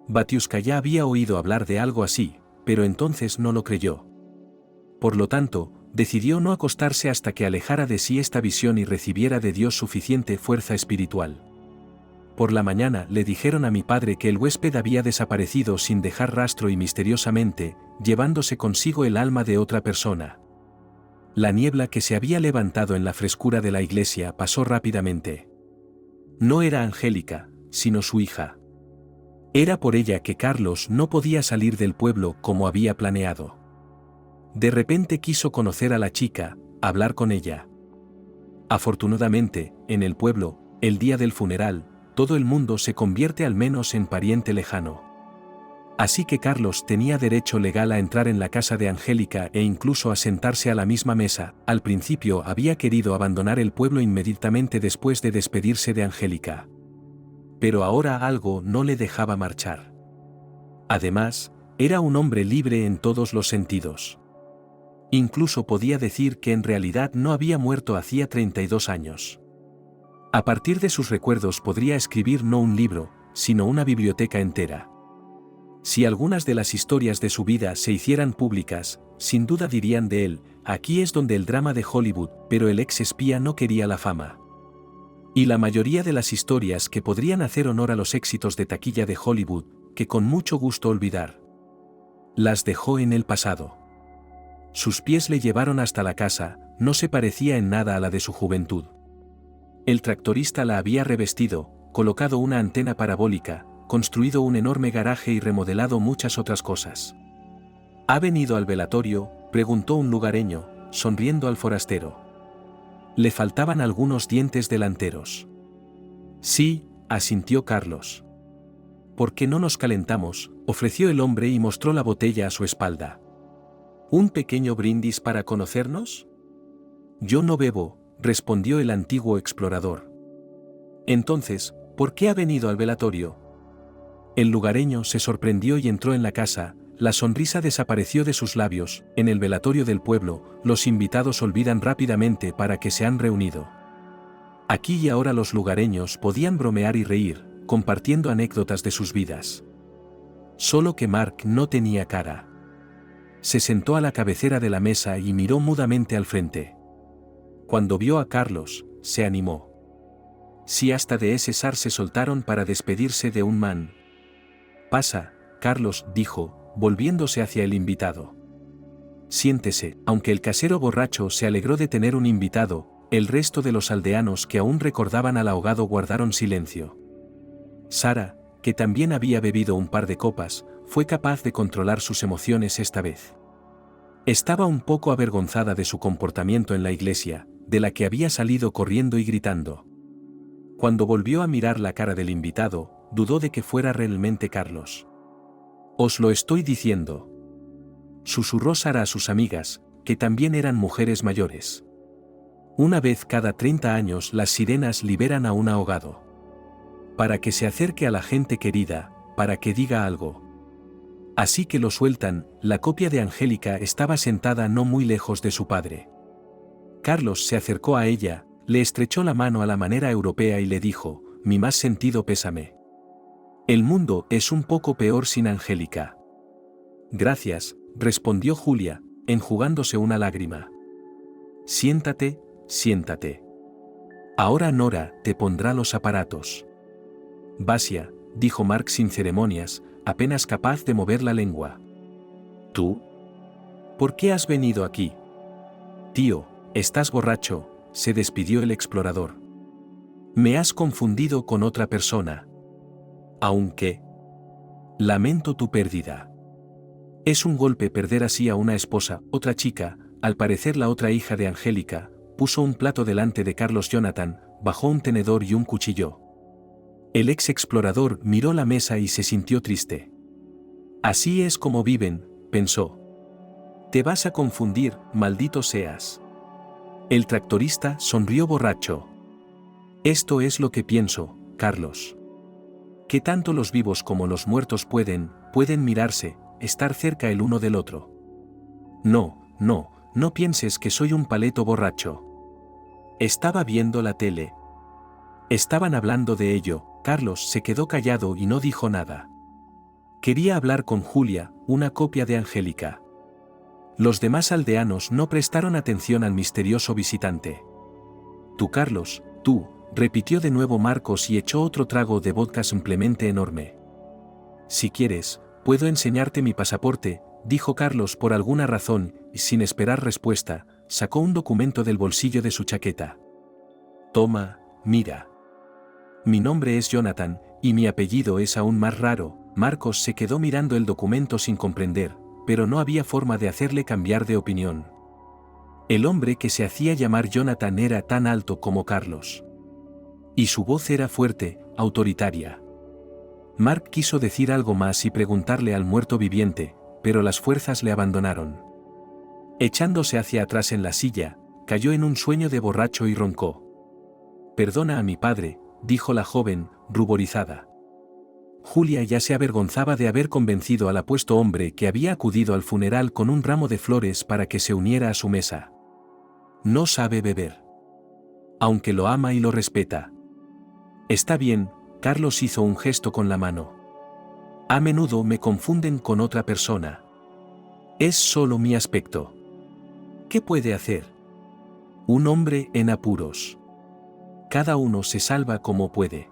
Batiuska ya había oído hablar de algo así, pero entonces no lo creyó. Por lo tanto, decidió no acostarse hasta que alejara de sí esta visión y recibiera de Dios suficiente fuerza espiritual. Por la mañana le dijeron a mi padre que el huésped había desaparecido sin dejar rastro y misteriosamente, llevándose consigo el alma de otra persona. La niebla que se había levantado en la frescura de la iglesia pasó rápidamente. No era Angélica, sino su hija. Era por ella que Carlos no podía salir del pueblo como había planeado. De repente quiso conocer a la chica, hablar con ella. Afortunadamente, en el pueblo, el día del funeral, todo el mundo se convierte al menos en pariente lejano. Así que Carlos tenía derecho legal a entrar en la casa de Angélica e incluso a sentarse a la misma mesa. Al principio había querido abandonar el pueblo inmediatamente después de despedirse de Angélica. Pero ahora algo no le dejaba marchar. Además, era un hombre libre en todos los sentidos. Incluso podía decir que en realidad no había muerto hacía 32 años. A partir de sus recuerdos podría escribir no un libro, sino una biblioteca entera. Si algunas de las historias de su vida se hicieran públicas, sin duda dirían de él, aquí es donde el drama de Hollywood, pero el ex espía no quería la fama. Y la mayoría de las historias que podrían hacer honor a los éxitos de taquilla de Hollywood, que con mucho gusto olvidar. Las dejó en el pasado. Sus pies le llevaron hasta la casa, no se parecía en nada a la de su juventud. El tractorista la había revestido, colocado una antena parabólica, construido un enorme garaje y remodelado muchas otras cosas. ¿Ha venido al velatorio?, preguntó un lugareño, sonriendo al forastero. Le faltaban algunos dientes delanteros. Sí, asintió Carlos. ¿Por qué no nos calentamos?, ofreció el hombre y mostró la botella a su espalda. ¿Un pequeño brindis para conocernos? Yo no bebo, respondió el antiguo explorador. Entonces, ¿por qué ha venido al velatorio? El lugareño se sorprendió y entró en la casa, la sonrisa desapareció de sus labios. En el velatorio del pueblo, los invitados olvidan rápidamente para que se han reunido. Aquí y ahora los lugareños podían bromear y reír, compartiendo anécdotas de sus vidas. Solo que Mark no tenía cara. Se sentó a la cabecera de la mesa y miró mudamente al frente. Cuando vio a Carlos, se animó. Sí, hasta de ese zar se soltaron para despedirse de un man. Pasa, Carlos, dijo, volviéndose hacia el invitado. Siéntese. Aunque el casero borracho se alegró de tener un invitado, el resto de los aldeanos que aún recordaban al ahogado guardaron silencio. Sara, que también había bebido un par de copas, fue capaz de controlar sus emociones esta vez. Estaba un poco avergonzada de su comportamiento en la iglesia, de la que había salido corriendo y gritando. Cuando volvió a mirar la cara del invitado, dudó de que fuera realmente Carlos. «Os lo estoy diciendo», susurró Sara a sus amigas, que también eran mujeres mayores. Una vez cada 30 años las sirenas liberan a un ahogado. Para que se acerque a la gente querida, para que diga algo. Así que lo sueltan. La copia de Angélica estaba sentada no muy lejos de su padre. Carlos se acercó a ella, le estrechó la mano a la manera europea y le dijo, «Mi más sentido pésame. El mundo es un poco peor sin Angélica». «Gracias», respondió Julia, enjugándose una lágrima. «Siéntate, siéntate. Ahora Nora te pondrá los aparatos». «Basia», dijo Mark sin ceremonias, apenas capaz de mover la lengua. «¿Tú? ¿Por qué has venido aquí?» «Tío, estás borracho», se despidió el explorador. «Me has confundido con otra persona. Aunque lamento tu pérdida. Es un golpe perder así a una esposa». Otra chica, al parecer la otra hija de Angélica, puso un plato delante de Carlos. Jonathan bajó un tenedor y un cuchillo. El ex explorador miró la mesa y se sintió triste. «Así es como viven», pensó. «Te vas a confundir, maldito seas». El tractorista sonrió borracho. «Esto es lo que pienso, Carlos. Que tanto los vivos como los muertos pueden mirarse, estar cerca el uno del otro. No pienses que soy un paleto borracho. Estaba viendo la tele. Estaban hablando de ello». Carlos se quedó callado y no dijo nada. Quería hablar con Julia, una copia de Angélica. Los demás aldeanos no prestaron atención al misterioso visitante. «Tú, Carlos, tú», repitió de nuevo Marcos y echó otro trago de vodka simplemente enorme. «Si quieres, puedo enseñarte mi pasaporte», dijo Carlos por alguna razón, y sin esperar respuesta, sacó un documento del bolsillo de su chaqueta. «Toma, mira. Mi nombre es Jonathan, y mi apellido es aún más raro». Marcos se quedó mirando el documento sin comprender, pero no había forma de hacerle cambiar de opinión. El hombre que se hacía llamar Jonathan era tan alto como Carlos. Y su voz era fuerte, autoritaria. Mark quiso decir algo más y preguntarle al muerto viviente, pero las fuerzas le abandonaron. Echándose hacia atrás en la silla, cayó en un sueño de borracho y roncó. «Perdona a mi padre», dijo la joven, ruborizada. Julia ya se avergonzaba de haber convencido al apuesto hombre que había acudido al funeral con un ramo de flores para que se uniera a su mesa. «No sabe beber. Aunque lo ama y lo respeta». «Está bien», Carlos hizo un gesto con la mano. «A menudo me confunden con otra persona. Es solo mi aspecto. ¿Qué puede hacer? Un hombre en apuros. Cada uno se salva como puede.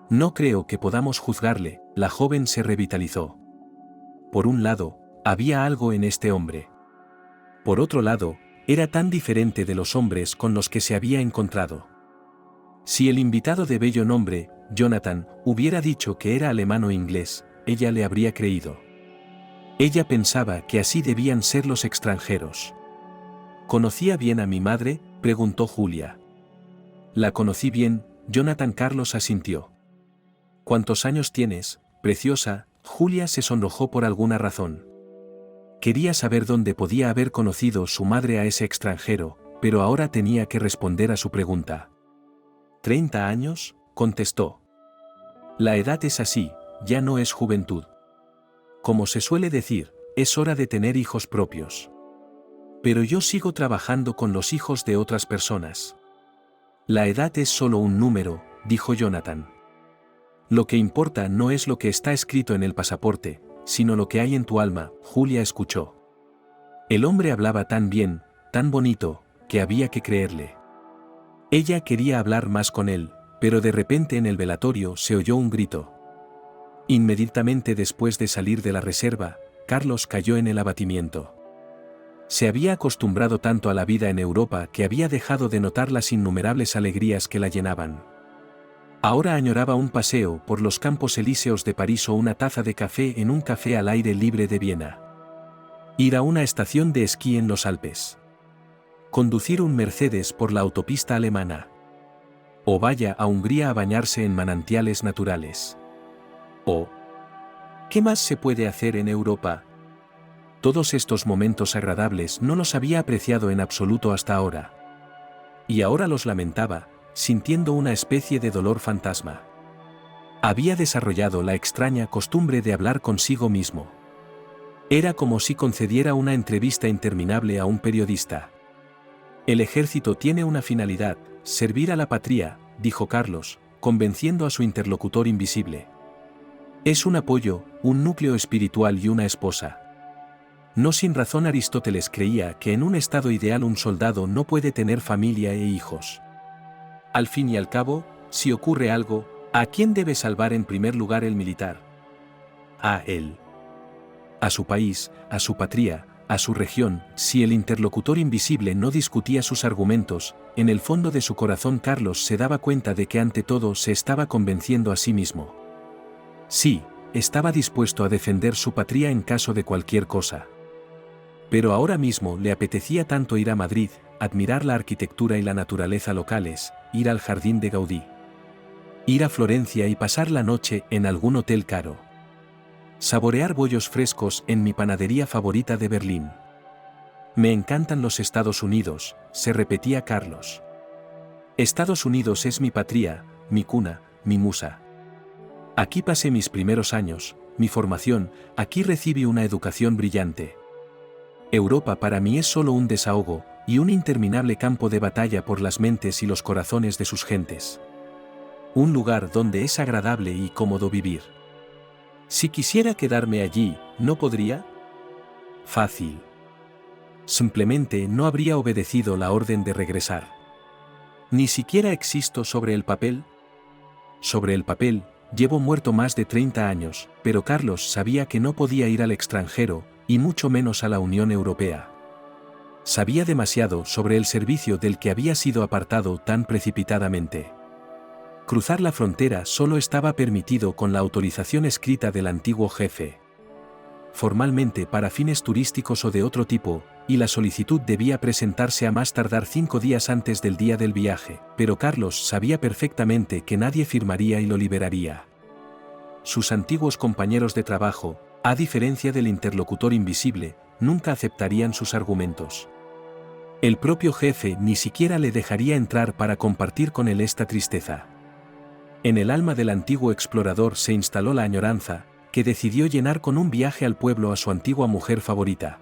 No creo que podamos juzgarle». La joven se revitalizó. Por un lado, había algo en este hombre. Por otro lado, era tan diferente de los hombres con los que se había encontrado. Si el invitado de bello nombre, Jonathan, hubiera dicho que era alemán o inglés, ella le habría creído. Ella pensaba que así debían ser los extranjeros. «¿Conocía bien a mi madre?», preguntó Julia. La conocí bien, Jonathan. Carlos asintió. ¿Cuántos años tienes, preciosa? Julia se sonrojó por alguna razón. Quería saber dónde podía haber conocido su madre a ese extranjero, pero ahora tenía que responder a su pregunta. 30 años, contestó. La edad es así, ya no es juventud. Como se suele decir, es hora de tener hijos propios. Pero yo sigo trabajando con los hijos de otras personas. La edad es solo un número, dijo Jonathan. Lo que importa no es lo que está escrito en el pasaporte, sino lo que hay en tu alma. Julia escuchó. El hombre hablaba tan bien, tan bonito, que había que creerle. Ella quería hablar más con él, pero de repente en el velatorio se oyó un grito. Inmediatamente después de salir de la reserva, Carlos cayó en el abatimiento. Se había acostumbrado tanto a la vida en Europa que había dejado de notar las innumerables alegrías que la llenaban. Ahora añoraba un paseo por los Campos Elíseos de París o una taza de café en un café al aire libre de Viena. Ir a una estación de esquí en los Alpes. Conducir un Mercedes por la autopista alemana. O vaya a Hungría a bañarse en manantiales naturales. ¿Qué más se puede hacer en Europa? Todos estos momentos agradables no los había apreciado en absoluto hasta ahora. Y ahora los lamentaba, sintiendo una especie de dolor fantasma. Había desarrollado la extraña costumbre de hablar consigo mismo. Era como si concediera una entrevista interminable a un periodista. El ejército tiene una finalidad, servir a la patria, dijo Carlos, convenciendo a su interlocutor invisible. Es un apoyo, un núcleo espiritual y una esposa. No sin razón Aristóteles creía que en un estado ideal un soldado no puede tener familia e hijos. Al fin y al cabo, si ocurre algo, ¿a quién debe salvar en primer lugar el militar? A él. A su país, a su patria, a su región. Si el interlocutor invisible no discutía sus argumentos, en el fondo de su corazón Carlos se daba cuenta de que ante todo se estaba convenciendo a sí mismo. Sí, estaba dispuesto a defender su patria en caso de cualquier cosa. Pero ahora mismo le apetecía tanto ir a Madrid, admirar la arquitectura y la naturaleza locales, ir al jardín de Gaudí. Ir a Florencia y pasar la noche en algún hotel caro. Saborear bollos frescos en mi panadería favorita de Berlín. Me encantan los Estados Unidos, se repetía Carlos. Estados Unidos es mi patria, mi cuna, mi musa. Aquí pasé mis primeros años, mi formación, aquí recibí una educación brillante. Europa para mí es solo un desahogo, y un interminable campo de batalla por las mentes y los corazones de sus gentes. Un lugar donde es agradable y cómodo vivir. Si quisiera quedarme allí, ¿no podría? Fácil. Simplemente no habría obedecido la orden de regresar. Ni siquiera existo sobre el papel. Sobre el papel, llevo muerto más de 30 años, pero Carlos sabía que no podía ir al extranjero, y mucho menos a la Unión Europea. Sabía demasiado sobre el servicio del que había sido apartado tan precipitadamente. Cruzar la frontera solo estaba permitido con la autorización escrita del antiguo jefe. Formalmente para fines turísticos o de otro tipo, y la solicitud debía presentarse a más tardar 5 días antes del día del viaje, pero Carlos sabía perfectamente que nadie firmaría y lo liberaría. Sus antiguos compañeros de trabajo, a diferencia del interlocutor invisible, nunca aceptarían sus argumentos. El propio jefe ni siquiera le dejaría entrar para compartir con él esta tristeza. En el alma del antiguo explorador se instaló la añoranza, que decidió llenar con un viaje al pueblo a su antigua mujer favorita.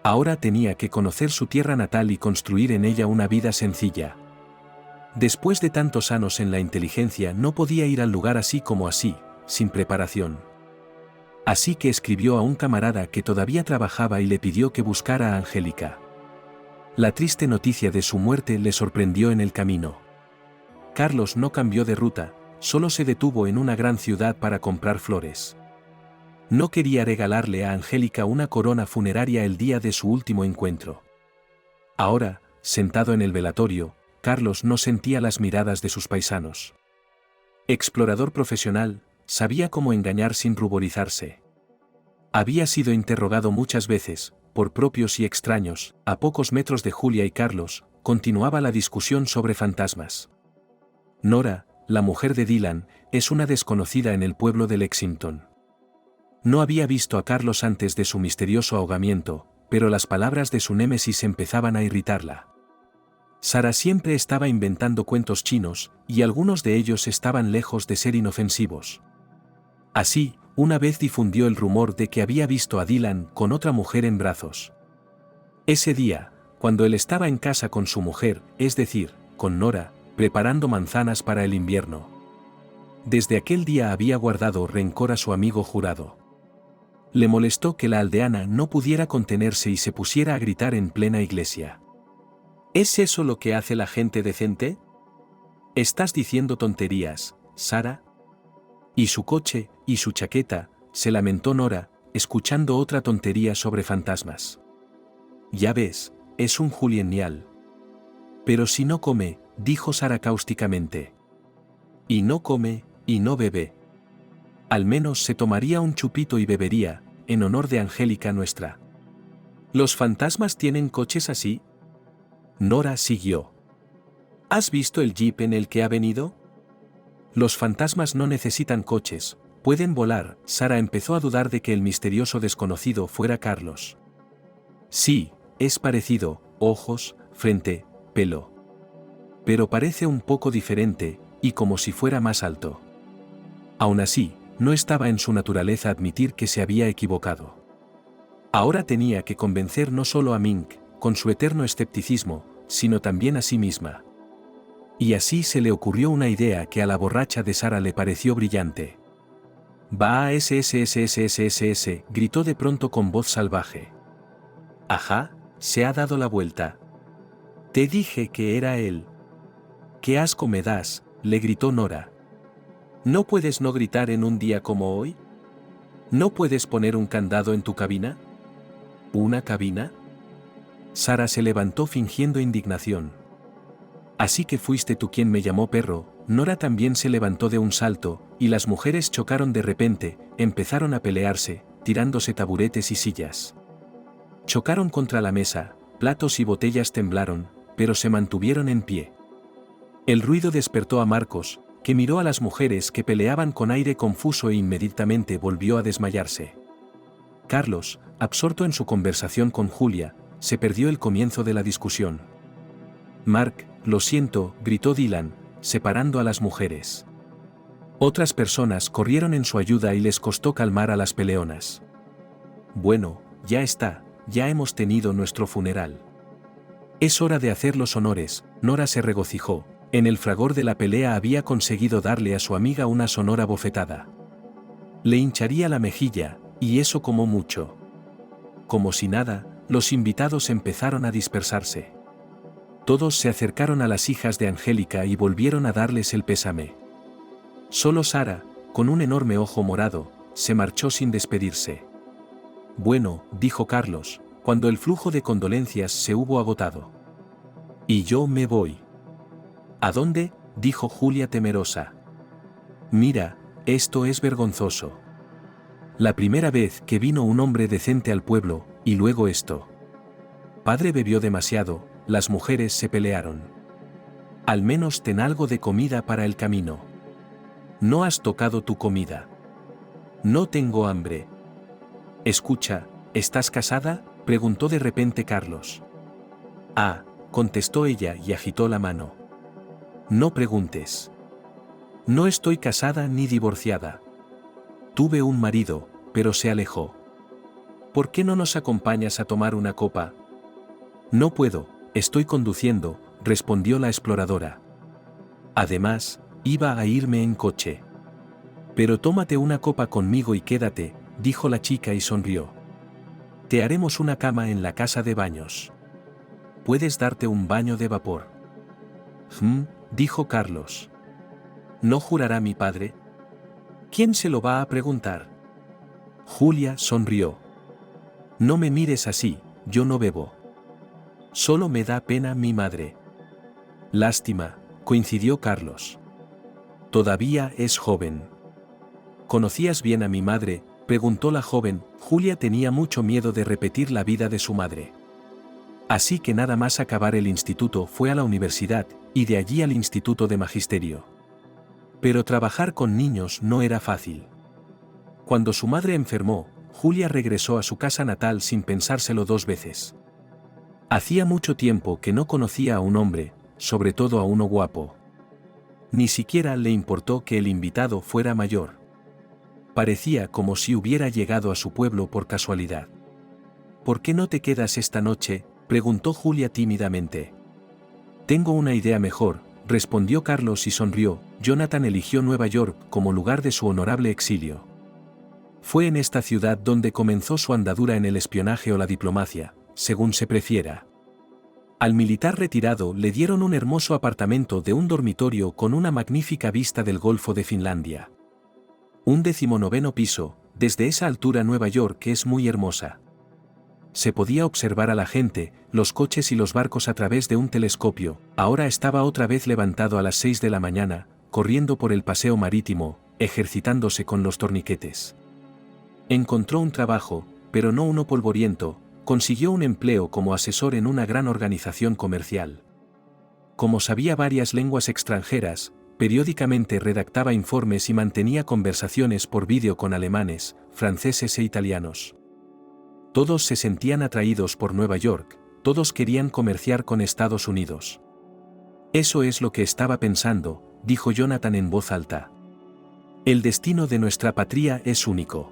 Ahora tenía que conocer su tierra natal y construir en ella una vida sencilla. Después de tantos años en la inteligencia no podía ir al lugar así como así, sin preparación. Así que escribió a un camarada que todavía trabajaba y le pidió que buscara a Angélica. La triste noticia de su muerte le sorprendió en el camino. Carlos no cambió de ruta, solo se detuvo en una gran ciudad para comprar flores. No quería regalarle a Angélica una corona funeraria el día de su último encuentro. Ahora, sentado en el velatorio, Carlos no sentía las miradas de sus paisanos. Explorador profesional, sabía cómo engañar sin ruborizarse. Había sido interrogado muchas veces, por propios y extraños, a pocos metros de Julia y Carlos, continuaba la discusión sobre fantasmas. Nora, la mujer de Dylan, es una desconocida en el pueblo de Lexington. No había visto a Carlos antes de su misterioso ahogamiento, pero las palabras de su némesis empezaban a irritarla. Sara siempre estaba inventando cuentos chinos, y algunos de ellos estaban lejos de ser inofensivos. Así, una vez difundió el rumor de que había visto a Dylan con otra mujer en brazos. Ese día, cuando él estaba en casa con su mujer, es decir, con Nora, preparando manzanas para el invierno. Desde aquel día había guardado rencor a su amigo jurado. Le molestó que la aldeana no pudiera contenerse y se pusiera a gritar en plena iglesia. ¿Es eso lo que hace la gente decente? Estás diciendo tonterías, Sara. Y su coche, y su chaqueta, se lamentó Nora, escuchando otra tontería sobre fantasmas. Ya ves, es un julienial. Pero si no come, dijo Sara cáusticamente. Y no come, y no bebe. Al menos se tomaría un chupito y bebería, en honor de Angélica nuestra. ¿Los fantasmas tienen coches así? Nora siguió. ¿Has visto el jeep en el que ha venido? Los fantasmas no necesitan coches, pueden volar. Sara empezó a dudar de que el misterioso desconocido fuera Carlos. Sí, es parecido, ojos, frente, pelo. Pero parece un poco diferente, y como si fuera más alto. Aún así, no estaba en su naturaleza admitir que se había equivocado. Ahora tenía que convencer no solo a Mink, con su eterno escepticismo, sino también a sí misma. Y así se le ocurrió una idea que a la borracha de Sara le pareció brillante. «Va SSSSSSS», gritó de pronto con voz salvaje. «Ajá, se ha dado la vuelta. Te dije que era él». «¡Qué asco me das!», le gritó Nora. ¿No puedes no gritar en un día como hoy? ¿No puedes poner un candado en tu cabina? ¿Una cabina? Sara se levantó fingiendo indignación. Así que fuiste tú quien me llamó perro. Nora también se levantó de un salto, y las mujeres chocaron de repente, empezaron a pelearse, tirándose taburetes y sillas. Chocaron contra la mesa, platos y botellas temblaron, pero se mantuvieron en pie. El ruido despertó a Marcos, que miró a las mujeres que peleaban con aire confuso e inmediatamente volvió a desmayarse. Carlos, absorto en su conversación con Julia, se perdió el comienzo de la discusión. «Mark, lo siento», gritó Dylan, separando a las mujeres. Otras personas corrieron en su ayuda y les costó calmar a las peleonas. «Bueno, ya está, ya hemos tenido nuestro funeral. Es hora de hacer los honores», Nora se regocijó. En el fragor de la pelea había conseguido darle a su amiga una sonora bofetada. Le hincharía la mejilla, y eso como mucho. Como si nada, los invitados empezaron a dispersarse. Todos se acercaron a las hijas de Angélica y volvieron a darles el pésame. Solo Sara, con un enorme ojo morado, se marchó sin despedirse. «Bueno», dijo Carlos, cuando el flujo de condolencias se hubo agotado. «Y yo me voy». «¿A dónde?», dijo Julia temerosa. «Mira, esto es vergonzoso. La primera vez que vino un hombre decente al pueblo, y luego esto». Padre bebió demasiado, las mujeres se pelearon. «Al menos ten algo de comida para el camino». «No has tocado tu comida». «No tengo hambre». «Escucha, ¿estás casada?», preguntó de repente Carlos. «Ah», contestó ella y agitó la mano. «No preguntes». «No estoy casada ni divorciada. Tuve un marido, pero se alejó». «¿Por qué no nos acompañas a tomar una copa?». «No puedo, estoy conduciendo», respondió la exploradora. «Además, iba a irme en coche». «Pero tómate una copa conmigo y quédate», dijo la chica y sonrió. «Te haremos una cama en la casa de baños. Puedes darte un baño de vapor». Dijo Carlos. ¿No jurará mi padre? ¿Quién se lo va a preguntar? Julia sonrió. No me mires así, yo no bebo. Solo me da pena mi madre. Lástima, coincidió Carlos. Todavía es joven. ¿Conocías bien a mi madre?, preguntó la joven. Julia tenía mucho miedo de repetir la vida de su madre. Así que nada más acabar el instituto fue a la universidad, y de allí al Instituto de Magisterio. Pero trabajar con niños no era fácil. Cuando su madre enfermó, Julia regresó a su casa natal sin pensárselo dos veces. Hacía mucho tiempo que no conocía a un hombre, sobre todo a uno guapo. Ni siquiera le importó que el invitado fuera mayor. Parecía como si hubiera llegado a su pueblo por casualidad. ¿Por qué no te quedas esta noche?, preguntó Julia tímidamente. Tengo una idea mejor, respondió Carlos y sonrió. Jonathan eligió Nueva York como lugar de su honorable exilio. Fue en esta ciudad donde comenzó su andadura en el espionaje o la diplomacia, según se prefiera. Al militar retirado le dieron un hermoso apartamento de un dormitorio con una magnífica vista del Golfo de Finlandia. Un 19º piso, desde esa altura Nueva York es muy hermosa. Se podía observar a la gente, los coches y los barcos a través de un telescopio. Ahora estaba otra vez levantado a las 6 de la mañana, corriendo por el paseo marítimo, ejercitándose con los torniquetes. Encontró un trabajo, pero no uno polvoriento, consiguió un empleo como asesor en una gran organización comercial. Como sabía varias lenguas extranjeras, periódicamente redactaba informes y mantenía conversaciones por vídeo con alemanes, franceses e italianos. Todos se sentían atraídos por Nueva York, todos querían comerciar con Estados Unidos. Eso es lo que estaba pensando, dijo Jonathan en voz alta. El destino de nuestra patria es único.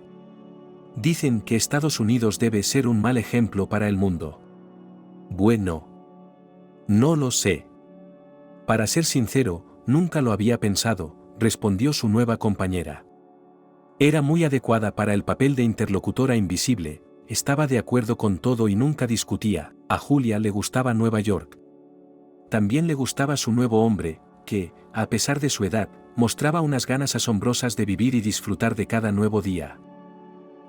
Dicen que Estados Unidos debe ser un mal ejemplo para el mundo. Bueno. No lo sé. Para ser sincero, nunca lo había pensado, respondió su nueva compañera. Era muy adecuada para el papel de interlocutora invisible. Estaba de acuerdo con todo y nunca discutía. A Julia le gustaba Nueva York. También le gustaba su nuevo hombre, que, a pesar de su edad, mostraba unas ganas asombrosas de vivir y disfrutar de cada nuevo día.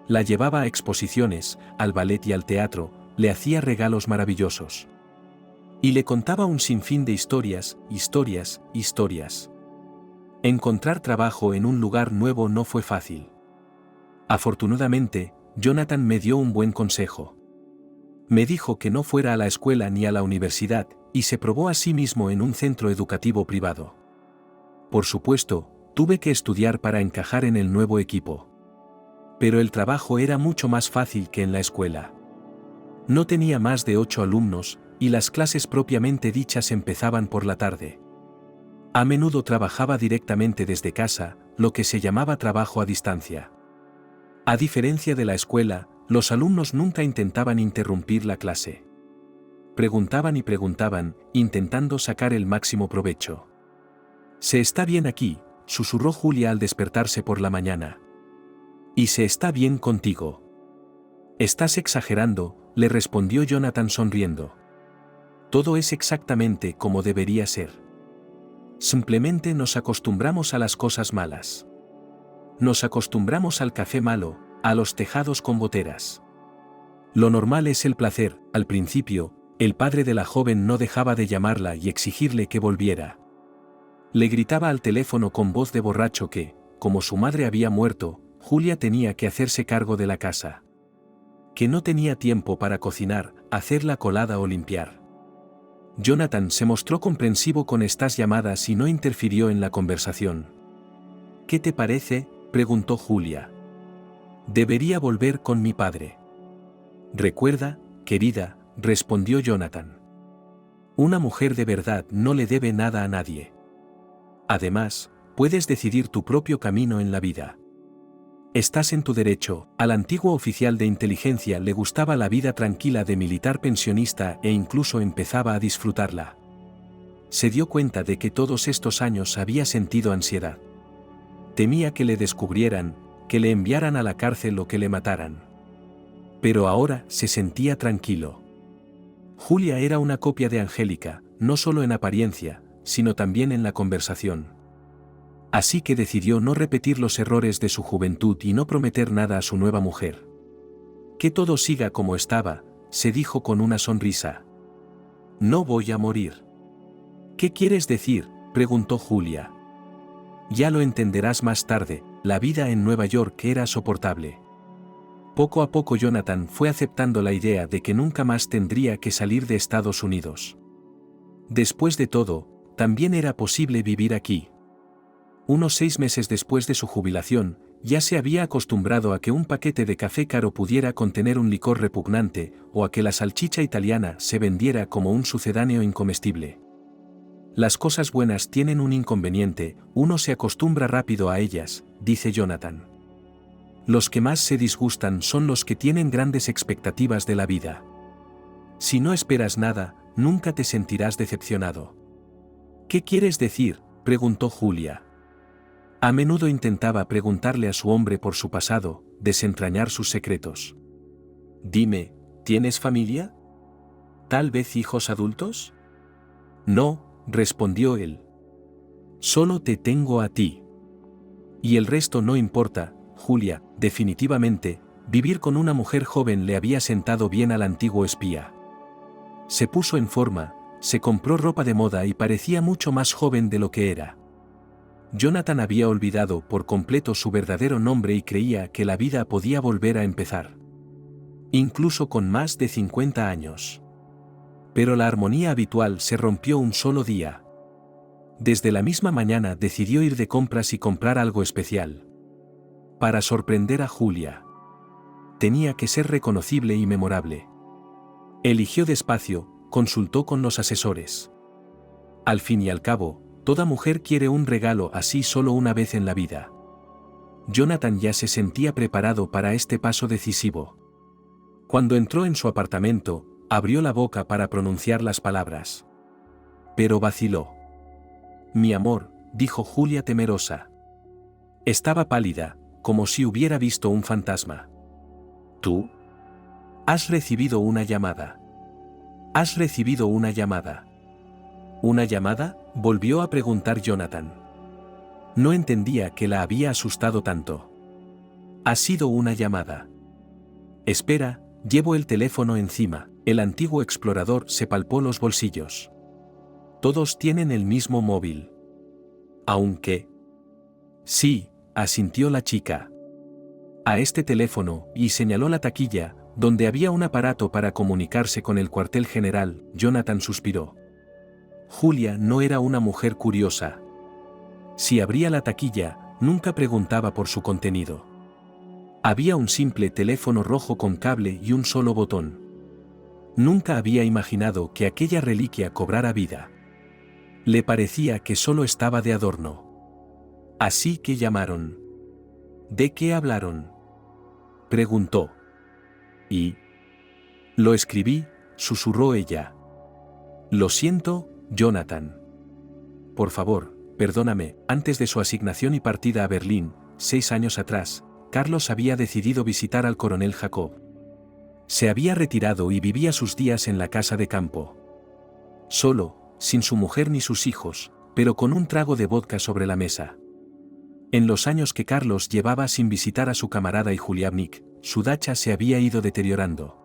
La llevaba a exposiciones, al ballet y al teatro, le hacía regalos maravillosos. Y le contaba un sinfín de historias. Encontrar trabajo en un lugar nuevo no fue fácil. Afortunadamente, Jonathan me dio un buen consejo. Me dijo que no fuera a la escuela ni a la universidad, y se probó a sí mismo en un centro educativo privado. Por supuesto, tuve que estudiar para encajar en el nuevo equipo. Pero el trabajo era mucho más fácil que en la escuela. No tenía más de 8 alumnos, y las clases propiamente dichas empezaban por la tarde. A menudo trabajaba directamente desde casa, lo que se llamaba trabajo a distancia. A diferencia de la escuela, los alumnos nunca intentaban interrumpir la clase. Preguntaban y preguntaban, intentando sacar el máximo provecho. «Se está bien aquí», susurró Julia al despertarse por la mañana. «¿Y se está bien contigo?» «Estás exagerando», le respondió Jonathan sonriendo. «Todo es exactamente como debería ser. Simplemente nos acostumbramos a las cosas malas. Nos acostumbramos al café malo, a los tejados con goteras. Lo normal es el placer». Al principio, el padre de la joven no dejaba de llamarla y exigirle que volviera. Le gritaba al teléfono con voz de borracho que, como su madre había muerto, Julia tenía que hacerse cargo de la casa. Que no tenía tiempo para cocinar, hacer la colada o limpiar. Jonathan se mostró comprensivo con estas llamadas y no interfirió en la conversación. «¿Qué te parece?», preguntó Julia. «Debería volver con mi padre». «Recuerda, querida», respondió Jonathan. «Una mujer de verdad no le debe nada a nadie. Además, puedes decidir tu propio camino en la vida. Estás en tu derecho». Al antiguo oficial de inteligencia le gustaba la vida tranquila de militar pensionista e incluso empezaba a disfrutarla. Se dio cuenta de que todos estos años había sentido ansiedad. Temía que le descubrieran, que le enviaran a la cárcel o que le mataran. Pero ahora se sentía tranquilo. Julia era una copia de Angélica, no solo en apariencia, sino también en la conversación. Así que decidió no repetir los errores de su juventud y no prometer nada a su nueva mujer. «Que todo siga como estaba», se dijo con una sonrisa. «No voy a morir». «¿Qué quieres decir?», preguntó Julia. «Ya lo entenderás más tarde». La vida en Nueva York era soportable. Poco a poco Jonathan fue aceptando la idea de que nunca más tendría que salir de Estados Unidos. Después de todo, también era posible vivir aquí. Unos 6 meses después de su jubilación, ya se había acostumbrado a que un paquete de café caro pudiera contener un licor repugnante, o a que la salchicha italiana se vendiera como un sucedáneo incomestible. Las cosas buenas tienen un inconveniente, uno se acostumbra rápido a ellas, dice Jonathan. Los que más se disgustan son los que tienen grandes expectativas de la vida. Si no esperas nada, nunca te sentirás decepcionado. ¿Qué quieres decir?, preguntó Julia. A menudo intentaba preguntarle a su hombre por su pasado, desentrañar sus secretos. Dime, ¿tienes familia? ¿Tal vez hijos adultos? No, respondió él. Solo te tengo a ti. Y el resto no importa, Julia, definitivamente, vivir con una mujer joven le había sentado bien al antiguo espía. Se puso en forma, se compró ropa de moda y parecía mucho más joven de lo que era. Jonathan había olvidado por completo su verdadero nombre y creía que la vida podía volver a empezar. Incluso con más de 50 años. Pero la armonía habitual se rompió un solo día. Desde la misma mañana decidió ir de compras y comprar algo especial. Para sorprender a Julia. Tenía que ser reconocible y memorable. Eligió despacio, consultó con los asesores. Al fin y al cabo, toda mujer quiere un regalo así solo una vez en la vida. Jonathan ya se sentía preparado para este paso decisivo. Cuando entró en su apartamento, abrió la boca para pronunciar las palabras. Pero vaciló. Mi amor, dijo Julia temerosa. Estaba pálida, como si hubiera visto un fantasma. ¿Tú? Has recibido una llamada. Has recibido una llamada. ¿Una llamada?, volvió a preguntar Jonathan. No entendía que la había asustado tanto. Ha sido una llamada. Espera, llevo el teléfono encima. El antiguo explorador se palpó los bolsillos. Todos tienen el mismo móvil. Aunque... Sí, asintió la chica. A este teléfono, y señaló la taquilla, donde había un aparato para comunicarse con el cuartel general. Jonathan suspiró. Julia no era una mujer curiosa. Si abría la taquilla, nunca preguntaba por su contenido. Había un simple teléfono rojo con cable y un solo botón. Nunca había imaginado que aquella reliquia cobrara vida. Le parecía que solo estaba de adorno. Así que llamaron. ¿De qué hablaron?, preguntó. ¿Y? Lo escribí, susurró ella. Lo siento, Jonathan. Por favor, perdóname. Antes de su asignación y partida a Berlín, 6 años atrás, Carlos había decidido visitar al coronel Jacob. Se había retirado y vivía sus días en la casa de campo. Solo, sin su mujer ni sus hijos, pero con un trago de vodka sobre la mesa. En los años que Carlos llevaba sin visitar a su camarada y Juliavnik, su dacha se había ido deteriorando.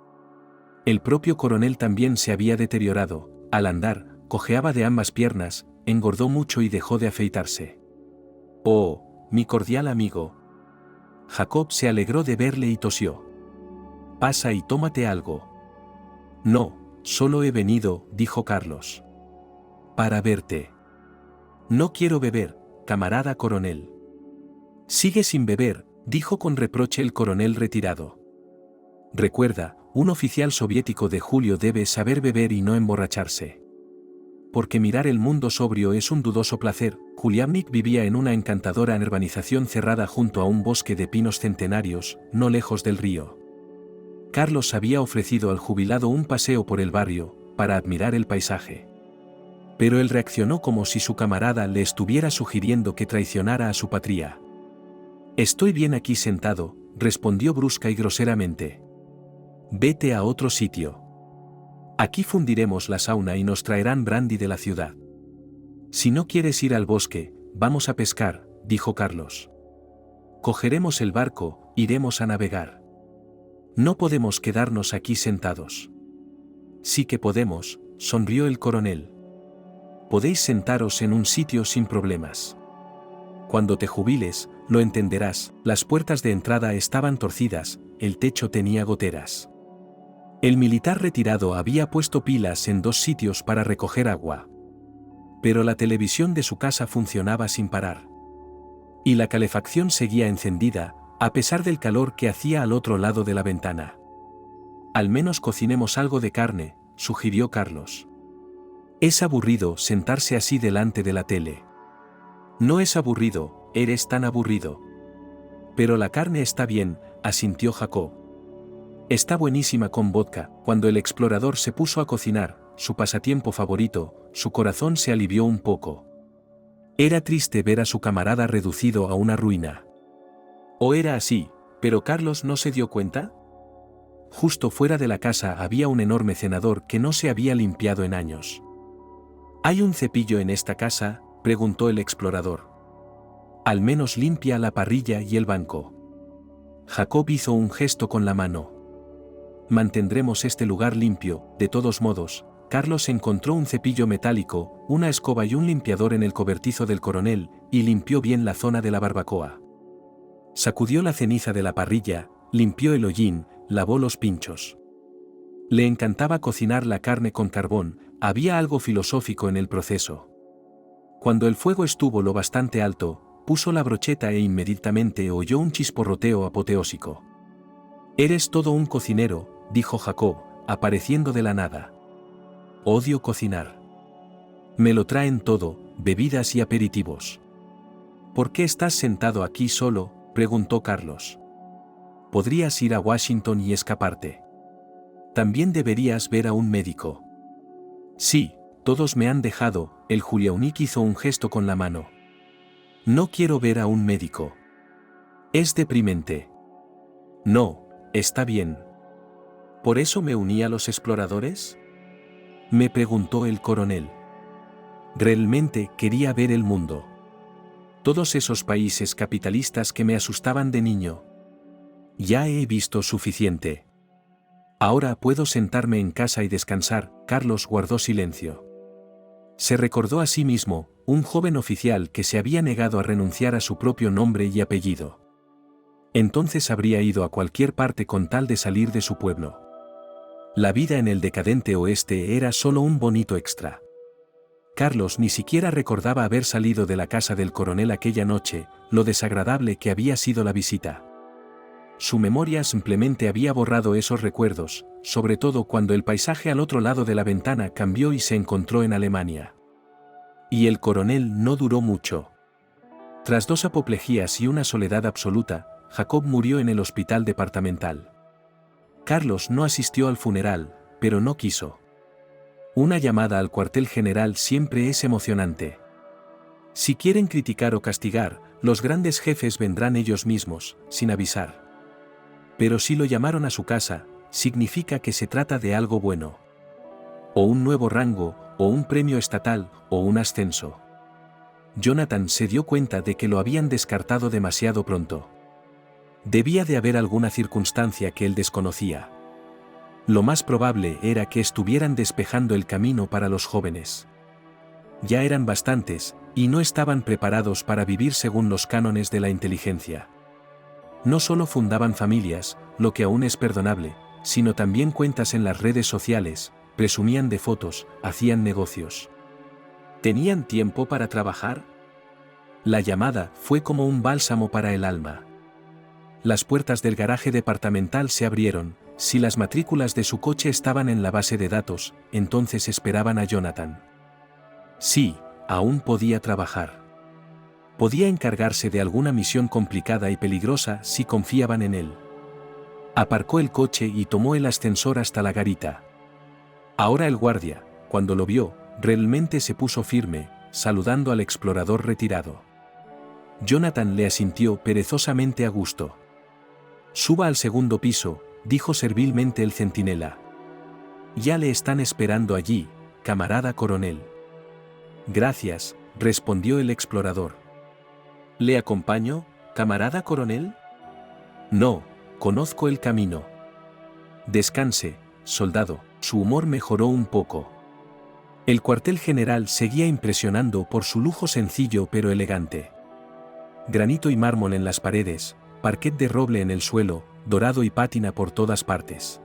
El propio coronel también se había deteriorado. Al andar, cojeaba de ambas piernas, engordó mucho y dejó de afeitarse. Oh, mi cordial amigo. Jacob se alegró de verle y tosió. Pasa y tómate algo. No, solo he venido, dijo Carlos. Para verte. No quiero beber, camarada coronel. Sigue sin beber, dijo con reproche el coronel retirado. Recuerda, un oficial soviético de Julio debe saber beber y no emborracharse. Porque mirar el mundo sobrio es un dudoso placer. Juliavnik vivía en una encantadora urbanización cerrada junto a un bosque de pinos centenarios, no lejos del río. Carlos había ofrecido al jubilado un paseo por el barrio, para admirar el paisaje. Pero él reaccionó como si su camarada le estuviera sugiriendo que traicionara a su patria. Estoy bien aquí sentado, respondió brusca y groseramente. Vete a otro sitio. Aquí fundiremos la sauna y nos traerán brandy de la ciudad. Si no quieres ir al bosque, vamos a pescar, dijo Carlos. Cogeremos el barco, iremos a navegar. No podemos quedarnos aquí sentados. Sí que podemos, sonrió el coronel. Podéis sentaros en un sitio sin problemas. Cuando te jubiles, lo entenderás. Las puertas de entrada estaban torcidas, el techo tenía goteras. El militar retirado había puesto pilas en 2 sitios para recoger agua. Pero la televisión de su casa funcionaba sin parar. Y la calefacción seguía encendida, a pesar del calor que hacía al otro lado de la ventana. Al menos cocinemos algo de carne, sugirió Carlos. Es aburrido sentarse así delante de la tele. No es aburrido, eres tan aburrido. Pero la carne está bien, asintió Jacob. Está buenísima con vodka. Cuando el explorador se puso a cocinar, su pasatiempo favorito, su corazón se alivió un poco. Era triste ver a su camarada reducido a una ruina. O era así, pero Carlos no se dio cuenta. Justo fuera de la casa había un enorme cenador que no se había limpiado en años. ¿Hay un cepillo en esta casa?, preguntó el explorador. Al menos limpia la parrilla y el banco. Jacob hizo un gesto con la mano. Mantendremos este lugar limpio. De todos modos, Carlos encontró un cepillo metálico, una escoba y un limpiador en el cobertizo del coronel, y limpió bien la zona de la barbacoa. Sacudió la ceniza de la parrilla, limpió el hollín, lavó los pinchos. Le encantaba cocinar la carne con carbón, había algo filosófico en el proceso. Cuando el fuego estuvo lo bastante alto, puso la brocheta e inmediatamente oyó un chisporroteo apoteósico. Eres todo un cocinero, dijo Jacob, apareciendo de la nada. Odio cocinar. Me lo traen todo, bebidas y aperitivos. ¿Por qué estás sentado aquí solo?, preguntó Carlos. Podrías ir a Washington y escaparte. También deberías ver a un médico. Sí, todos me han dejado, el Juliaunik hizo un gesto con la mano. No quiero ver a un médico. Es deprimente. No, está bien. ¿Por eso me uní a los exploradores?, me preguntó el coronel. Realmente quería ver el mundo. Todos esos países capitalistas que me asustaban de niño. Ya he visto suficiente. Ahora puedo sentarme en casa y descansar. Carlos guardó silencio. Se recordó a sí mismo, un joven oficial que se había negado a renunciar a su propio nombre y apellido. Entonces habría ido a cualquier parte con tal de salir de su pueblo. La vida en el decadente oeste era solo un bonito extra. Carlos ni siquiera recordaba haber salido de la casa del coronel aquella noche, lo desagradable que había sido la visita. Su memoria simplemente había borrado esos recuerdos, sobre todo cuando el paisaje al otro lado de la ventana cambió y se encontró en Alemania. Y el coronel no duró mucho. Tras 2 apoplejías y una soledad absoluta, Jacob murió en el hospital departamental. Carlos no asistió al funeral, pero no quiso. Una llamada al cuartel general siempre es emocionante. Si quieren criticar o castigar, los grandes jefes vendrán ellos mismos, sin avisar. Pero si lo llamaron a su casa, significa que se trata de algo bueno. O un nuevo rango, o un premio estatal, o un ascenso. Jonathan se dio cuenta de que lo habían descartado demasiado pronto. Debía de haber alguna circunstancia que él desconocía. Lo más probable era que estuvieran despejando el camino para los jóvenes. Ya eran bastantes, y no estaban preparados para vivir según los cánones de la inteligencia. No solo fundaban familias, lo que aún es perdonable, sino también cuentas en las redes sociales, presumían de fotos, hacían negocios. ¿Tenían tiempo para trabajar? La llamada fue como un bálsamo para el alma. Las puertas del garaje departamental se abrieron. Si las matrículas de su coche estaban en la base de datos, entonces esperaban a Jonathan. Sí, aún podía trabajar. Podía encargarse de alguna misión complicada y peligrosa si confiaban en él. Aparcó el coche y tomó el ascensor hasta la garita. Ahora el guardia, cuando lo vio, realmente se puso firme, saludando al explorador retirado. Jonathan le asintió perezosamente a gusto. Suba al 2º piso, dijo servilmente el centinela. Ya le están esperando allí, camarada coronel. Gracias, respondió el explorador. ¿Le acompaño, camarada coronel? No, conozco el camino. Descanse, soldado. Su humor mejoró un poco. El cuartel general seguía impresionando por su lujo sencillo pero elegante. Granito y mármol en las paredes, parquet de roble en el suelo, dorado y pátina por todas partes.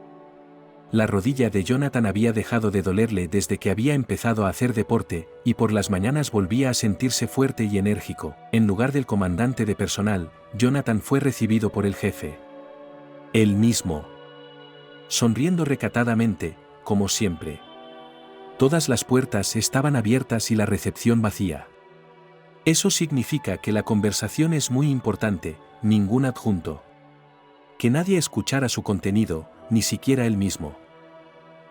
La rodilla de Jonathan había dejado de dolerle desde que había empezado a hacer deporte, y por las mañanas volvía a sentirse fuerte y enérgico. En lugar del comandante de personal, Jonathan fue recibido por el jefe. Él mismo. Sonriendo recatadamente, como siempre. Todas las puertas estaban abiertas y la recepción vacía. Eso significa que la conversación es muy importante, ningún adjunto. Que nadie escuchara su contenido, ni siquiera él mismo.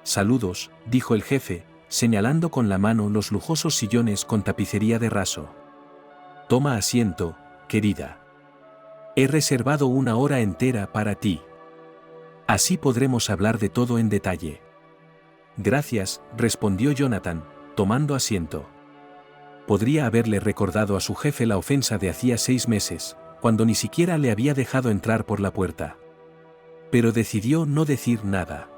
Saludos, dijo el jefe, señalando con la mano los lujosos sillones con tapicería de raso. Toma asiento, querida. He reservado una hora entera para ti. Así podremos hablar de todo en detalle. Gracias, respondió Jonathan, tomando asiento. Podría haberle recordado a su jefe la ofensa de hacía 6 meses, cuando ni siquiera le había dejado entrar por la puerta. Pero decidió no decir nada.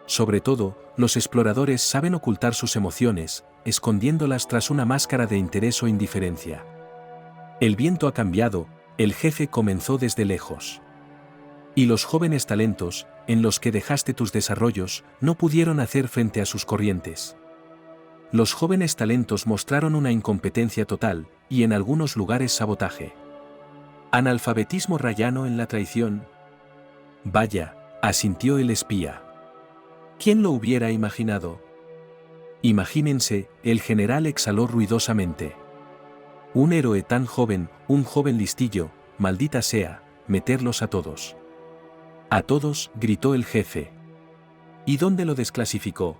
Sobre todo, los exploradores saben ocultar sus emociones, escondiéndolas tras una máscara de interés o indiferencia. El viento ha cambiado, el jefe comenzó desde lejos. Y los jóvenes talentos, en los que dejaste tus desarrollos, no pudieron hacer frente a sus corrientes. Los jóvenes talentos mostraron una incompetencia total, y en algunos lugares sabotaje. Analfabetismo rayano en la traición. Vaya, asintió el espía. ¿Quién lo hubiera imaginado? Imagínense, el general exhaló ruidosamente. Un héroe tan joven, un joven listillo, maldita sea, meterlos a todos. A todos, gritó el jefe. ¿Y dónde lo desclasificó?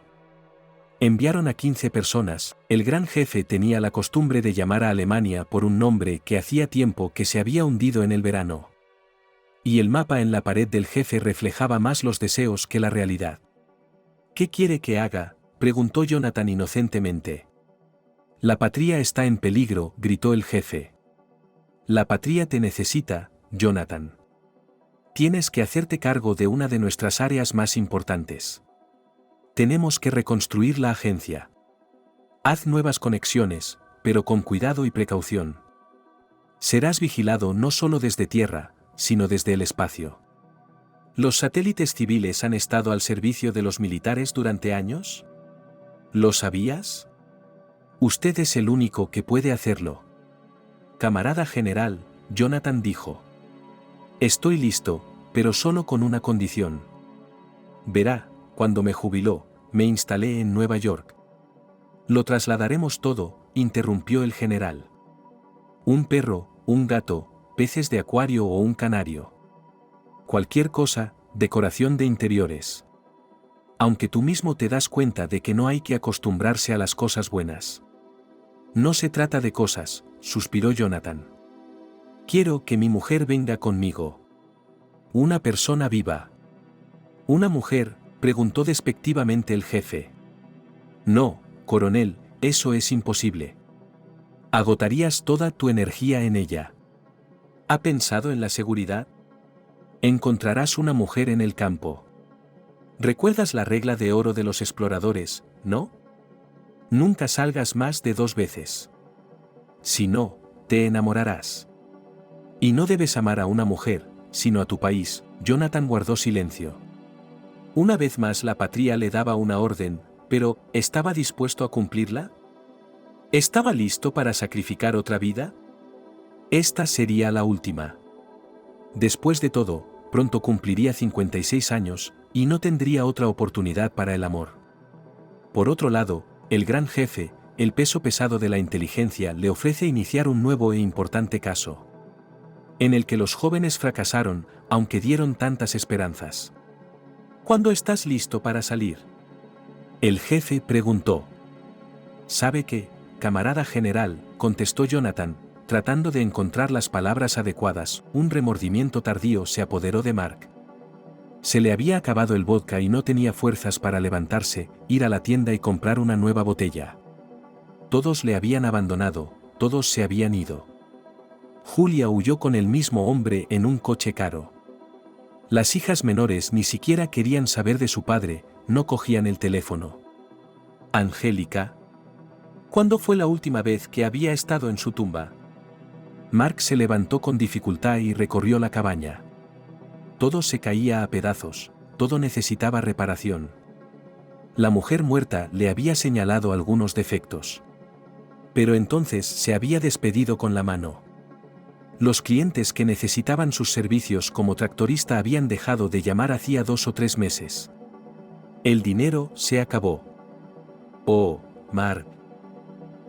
Enviaron a 15 personas. El gran jefe tenía la costumbre de llamar a Alemania por un nombre que hacía tiempo que se había hundido en el verano. Y el mapa en la pared del jefe reflejaba más los deseos que la realidad. ¿Qué quiere que haga?, preguntó Jonathan inocentemente. La patria está en peligro, gritó el jefe. La patria te necesita, Jonathan. Tienes que hacerte cargo de una de nuestras áreas más importantes. Tenemos que reconstruir la agencia. Haz nuevas conexiones, pero con cuidado y precaución. Serás vigilado no solo desde tierra, sino desde el espacio. ¿Los satélites civiles han estado al servicio de los militares durante años? ¿Lo sabías? Usted es el único que puede hacerlo. Camarada general, Jonathan dijo. Estoy listo, pero solo con una condición. Verá, cuando me jubiló, me instalé en Nueva York. Lo trasladaremos todo, interrumpió el general. Un perro, un gato, peces de acuario o un canario. Cualquier cosa, decoración de interiores. Aunque tú mismo te das cuenta de que no hay que acostumbrarse a las cosas buenas. No se trata de cosas, suspiró Jonathan. Quiero que mi mujer venga conmigo. Una persona viva. ¿Una mujer?, preguntó despectivamente el jefe. No, coronel, eso es imposible. Agotarías toda tu energía en ella. ¿Ha pensado en la seguridad? Encontrarás una mujer en el campo. ¿Recuerdas la regla de oro de los exploradores, no? Nunca salgas más de 2 veces. Si no, te enamorarás. Y no debes amar a una mujer, sino a tu país. Jonathan guardó silencio. Una vez más la patria le daba una orden, pero ¿estaba dispuesto a cumplirla? ¿Estaba listo para sacrificar otra vida? Esta sería la última. Después de todo, pronto cumpliría 56 años, y no tendría otra oportunidad para el amor. Por otro lado, el gran jefe, el peso pesado de la inteligencia, le ofrece iniciar un nuevo e importante caso. En el que los jóvenes fracasaron, aunque dieron tantas esperanzas. ¿Cuándo estás listo para salir? El jefe preguntó. ¿Sabe qué, camarada general?, contestó Jonathan, tratando de encontrar las palabras adecuadas. Un remordimiento tardío se apoderó de Mark. Se le había acabado el vodka y no tenía fuerzas para levantarse, ir a la tienda y comprar una nueva botella. Todos le habían abandonado, todos se habían ido. Julia huyó con el mismo hombre en un coche caro. Las hijas menores ni siquiera querían saber de su padre, no cogían el teléfono. Angélica. ¿Cuándo fue la última vez que había estado en su tumba? Mark se levantó con dificultad y recorrió la cabaña. todo se caía a pedazos, todo necesitaba reparación. La mujer muerta le había señalado algunos defectos. Pero entonces se había despedido con la mano. Los clientes que necesitaban sus servicios como tractorista habían dejado de llamar hacía 2 o 3 meses. El dinero se acabó. Oh, Mark.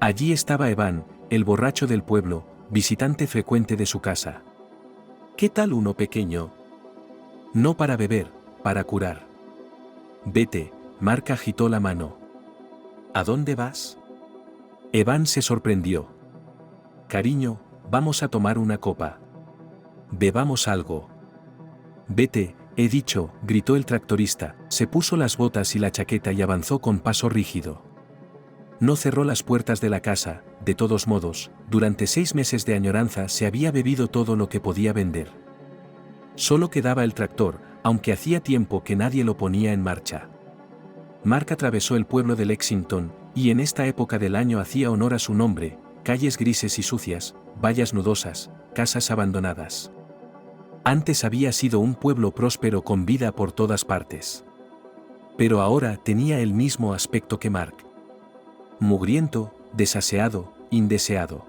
Allí estaba Evan, el borracho del pueblo, visitante frecuente de su casa. ¿Qué tal uno pequeño? No para beber, para curar. Vete, Mark agitó la mano. ¿A dónde vas? Evan se sorprendió. Cariño, vamos a tomar una copa. Bebamos algo. Vete, he dicho, gritó el tractorista, se puso las botas y la chaqueta y avanzó con paso rígido. No cerró las puertas de la casa, de todos modos, durante 6 meses de añoranza se había bebido todo lo que podía vender. Solo quedaba el tractor, aunque hacía tiempo que nadie lo ponía en marcha. Mark atravesó el pueblo de Lexington, y en esta época del año hacía honor a su nombre, calles grises y sucias, vallas nudosas, casas abandonadas. Antes había sido un pueblo próspero con vida por todas partes. Pero ahora tenía el mismo aspecto que Mark. Mugriento, desaseado, indeseado.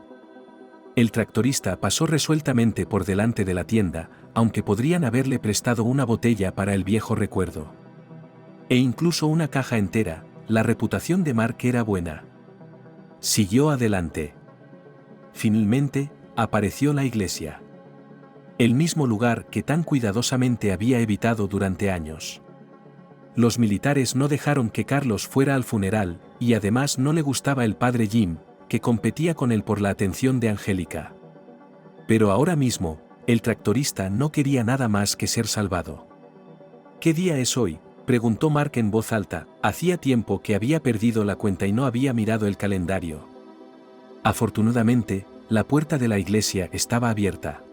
El tractorista pasó resueltamente por delante de la tienda, aunque podrían haberle prestado una botella para el viejo recuerdo. E incluso una caja entera, la reputación de Mark era buena. Siguió adelante. Finalmente, apareció la iglesia. El mismo lugar que tan cuidadosamente había evitado durante años. Los militares no dejaron que Carlos fuera al funeral, y además no le gustaba el padre Jim, que competía con él por la atención de Angélica. Pero ahora mismo, el tractorista no quería nada más que ser salvado. ¿Qué día es hoy?, preguntó Mark en voz alta. Hacía tiempo que había perdido la cuenta y no había mirado el calendario. Afortunadamente, la puerta de la iglesia estaba abierta.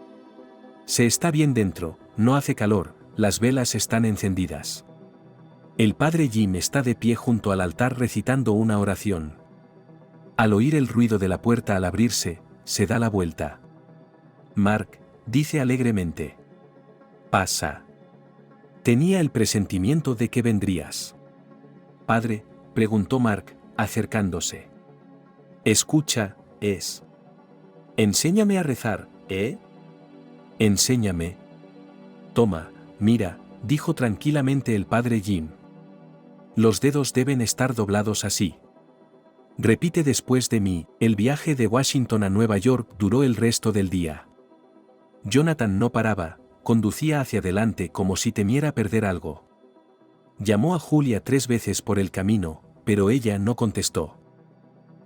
Se está bien dentro, no hace calor, las velas están encendidas. El padre Jim está de pie junto al altar recitando una oración. Al oír el ruido de la puerta al abrirse, se da la vuelta. Mark, dice alegremente. Pasa. Tenía el presentimiento de que vendrías. Padre, preguntó Mark, acercándose. Escucha, es. Enséñame a rezar, ¿eh? Enséñame. Toma, mira, dijo tranquilamente el padre Jim. Los dedos deben estar doblados así. Repite después de mí. El viaje de Washington a Nueva York duró el resto del día. Jonathan no paraba, conducía hacia adelante como si temiera perder algo. Llamó a Julia 3 veces por el camino, pero ella no contestó.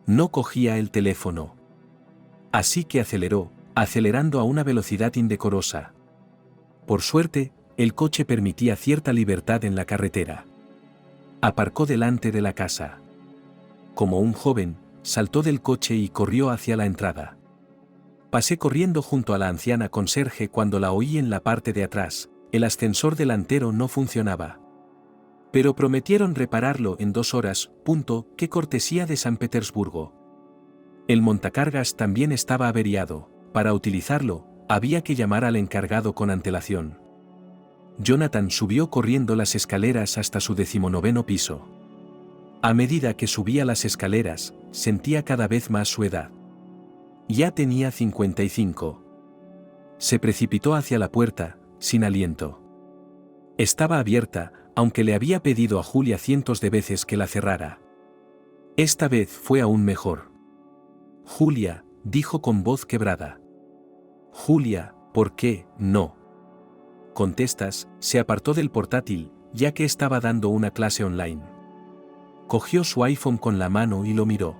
No cogía el teléfono. Así que aceleró, acelerando a una velocidad indecorosa. Por suerte, el coche permitía cierta libertad en la carretera. Aparcó delante de la casa. Como un joven, saltó del coche y corrió hacia la entrada. Pasé corriendo junto a la anciana conserje cuando la oí en la parte de atrás. El ascensor delantero no funcionaba. Pero prometieron repararlo en 2 horas, qué cortesía de San Petersburgo. El montacargas también estaba averiado. Para utilizarlo, había que llamar al encargado con antelación. Jonathan subió corriendo las escaleras hasta su 19º piso. A medida que subía las escaleras, sentía cada vez más su edad. Ya tenía 55. Se precipitó hacia la puerta, sin aliento. Estaba abierta, aunque le había pedido a Julia cientos de veces que la cerrara. Esta vez fue aún mejor. Julia, dijo con voz quebrada. Julia, ¿por qué no contestas? Se apartó del portátil, ya que estaba dando una clase online. Cogió su iPhone con la mano y lo miró.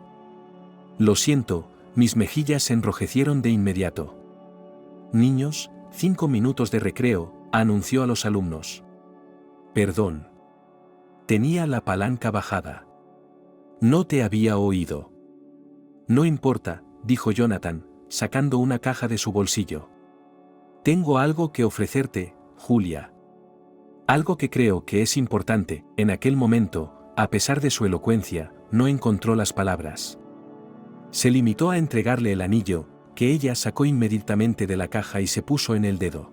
Lo siento, mis mejillas se enrojecieron de inmediato. Niños, 5 minutos de recreo, anunció a los alumnos. Perdón. Tenía la palanca bajada. No te había oído. No importa, dijo Jonathan, sacando una caja de su bolsillo. Tengo algo que ofrecerte, Julia. Algo que creo que es importante. En aquel momento, a pesar de su elocuencia, no encontró las palabras. Se limitó a entregarle el anillo, que ella sacó inmediatamente de la caja y se puso en el dedo.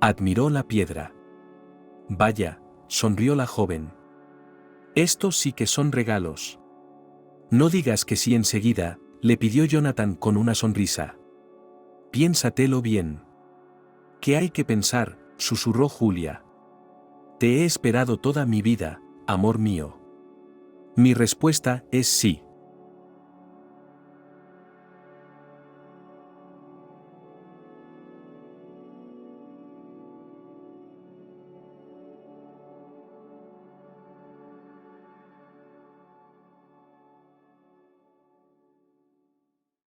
Admiró la piedra. Vaya, sonrió la joven. Estos sí que son regalos. No digas que sí enseguida, le pidió Jonathan con una sonrisa. Piénsatelo bien. ¿Qué hay que pensar?, susurró Julia. Te he esperado toda mi vida, amor mío. Mi respuesta es sí.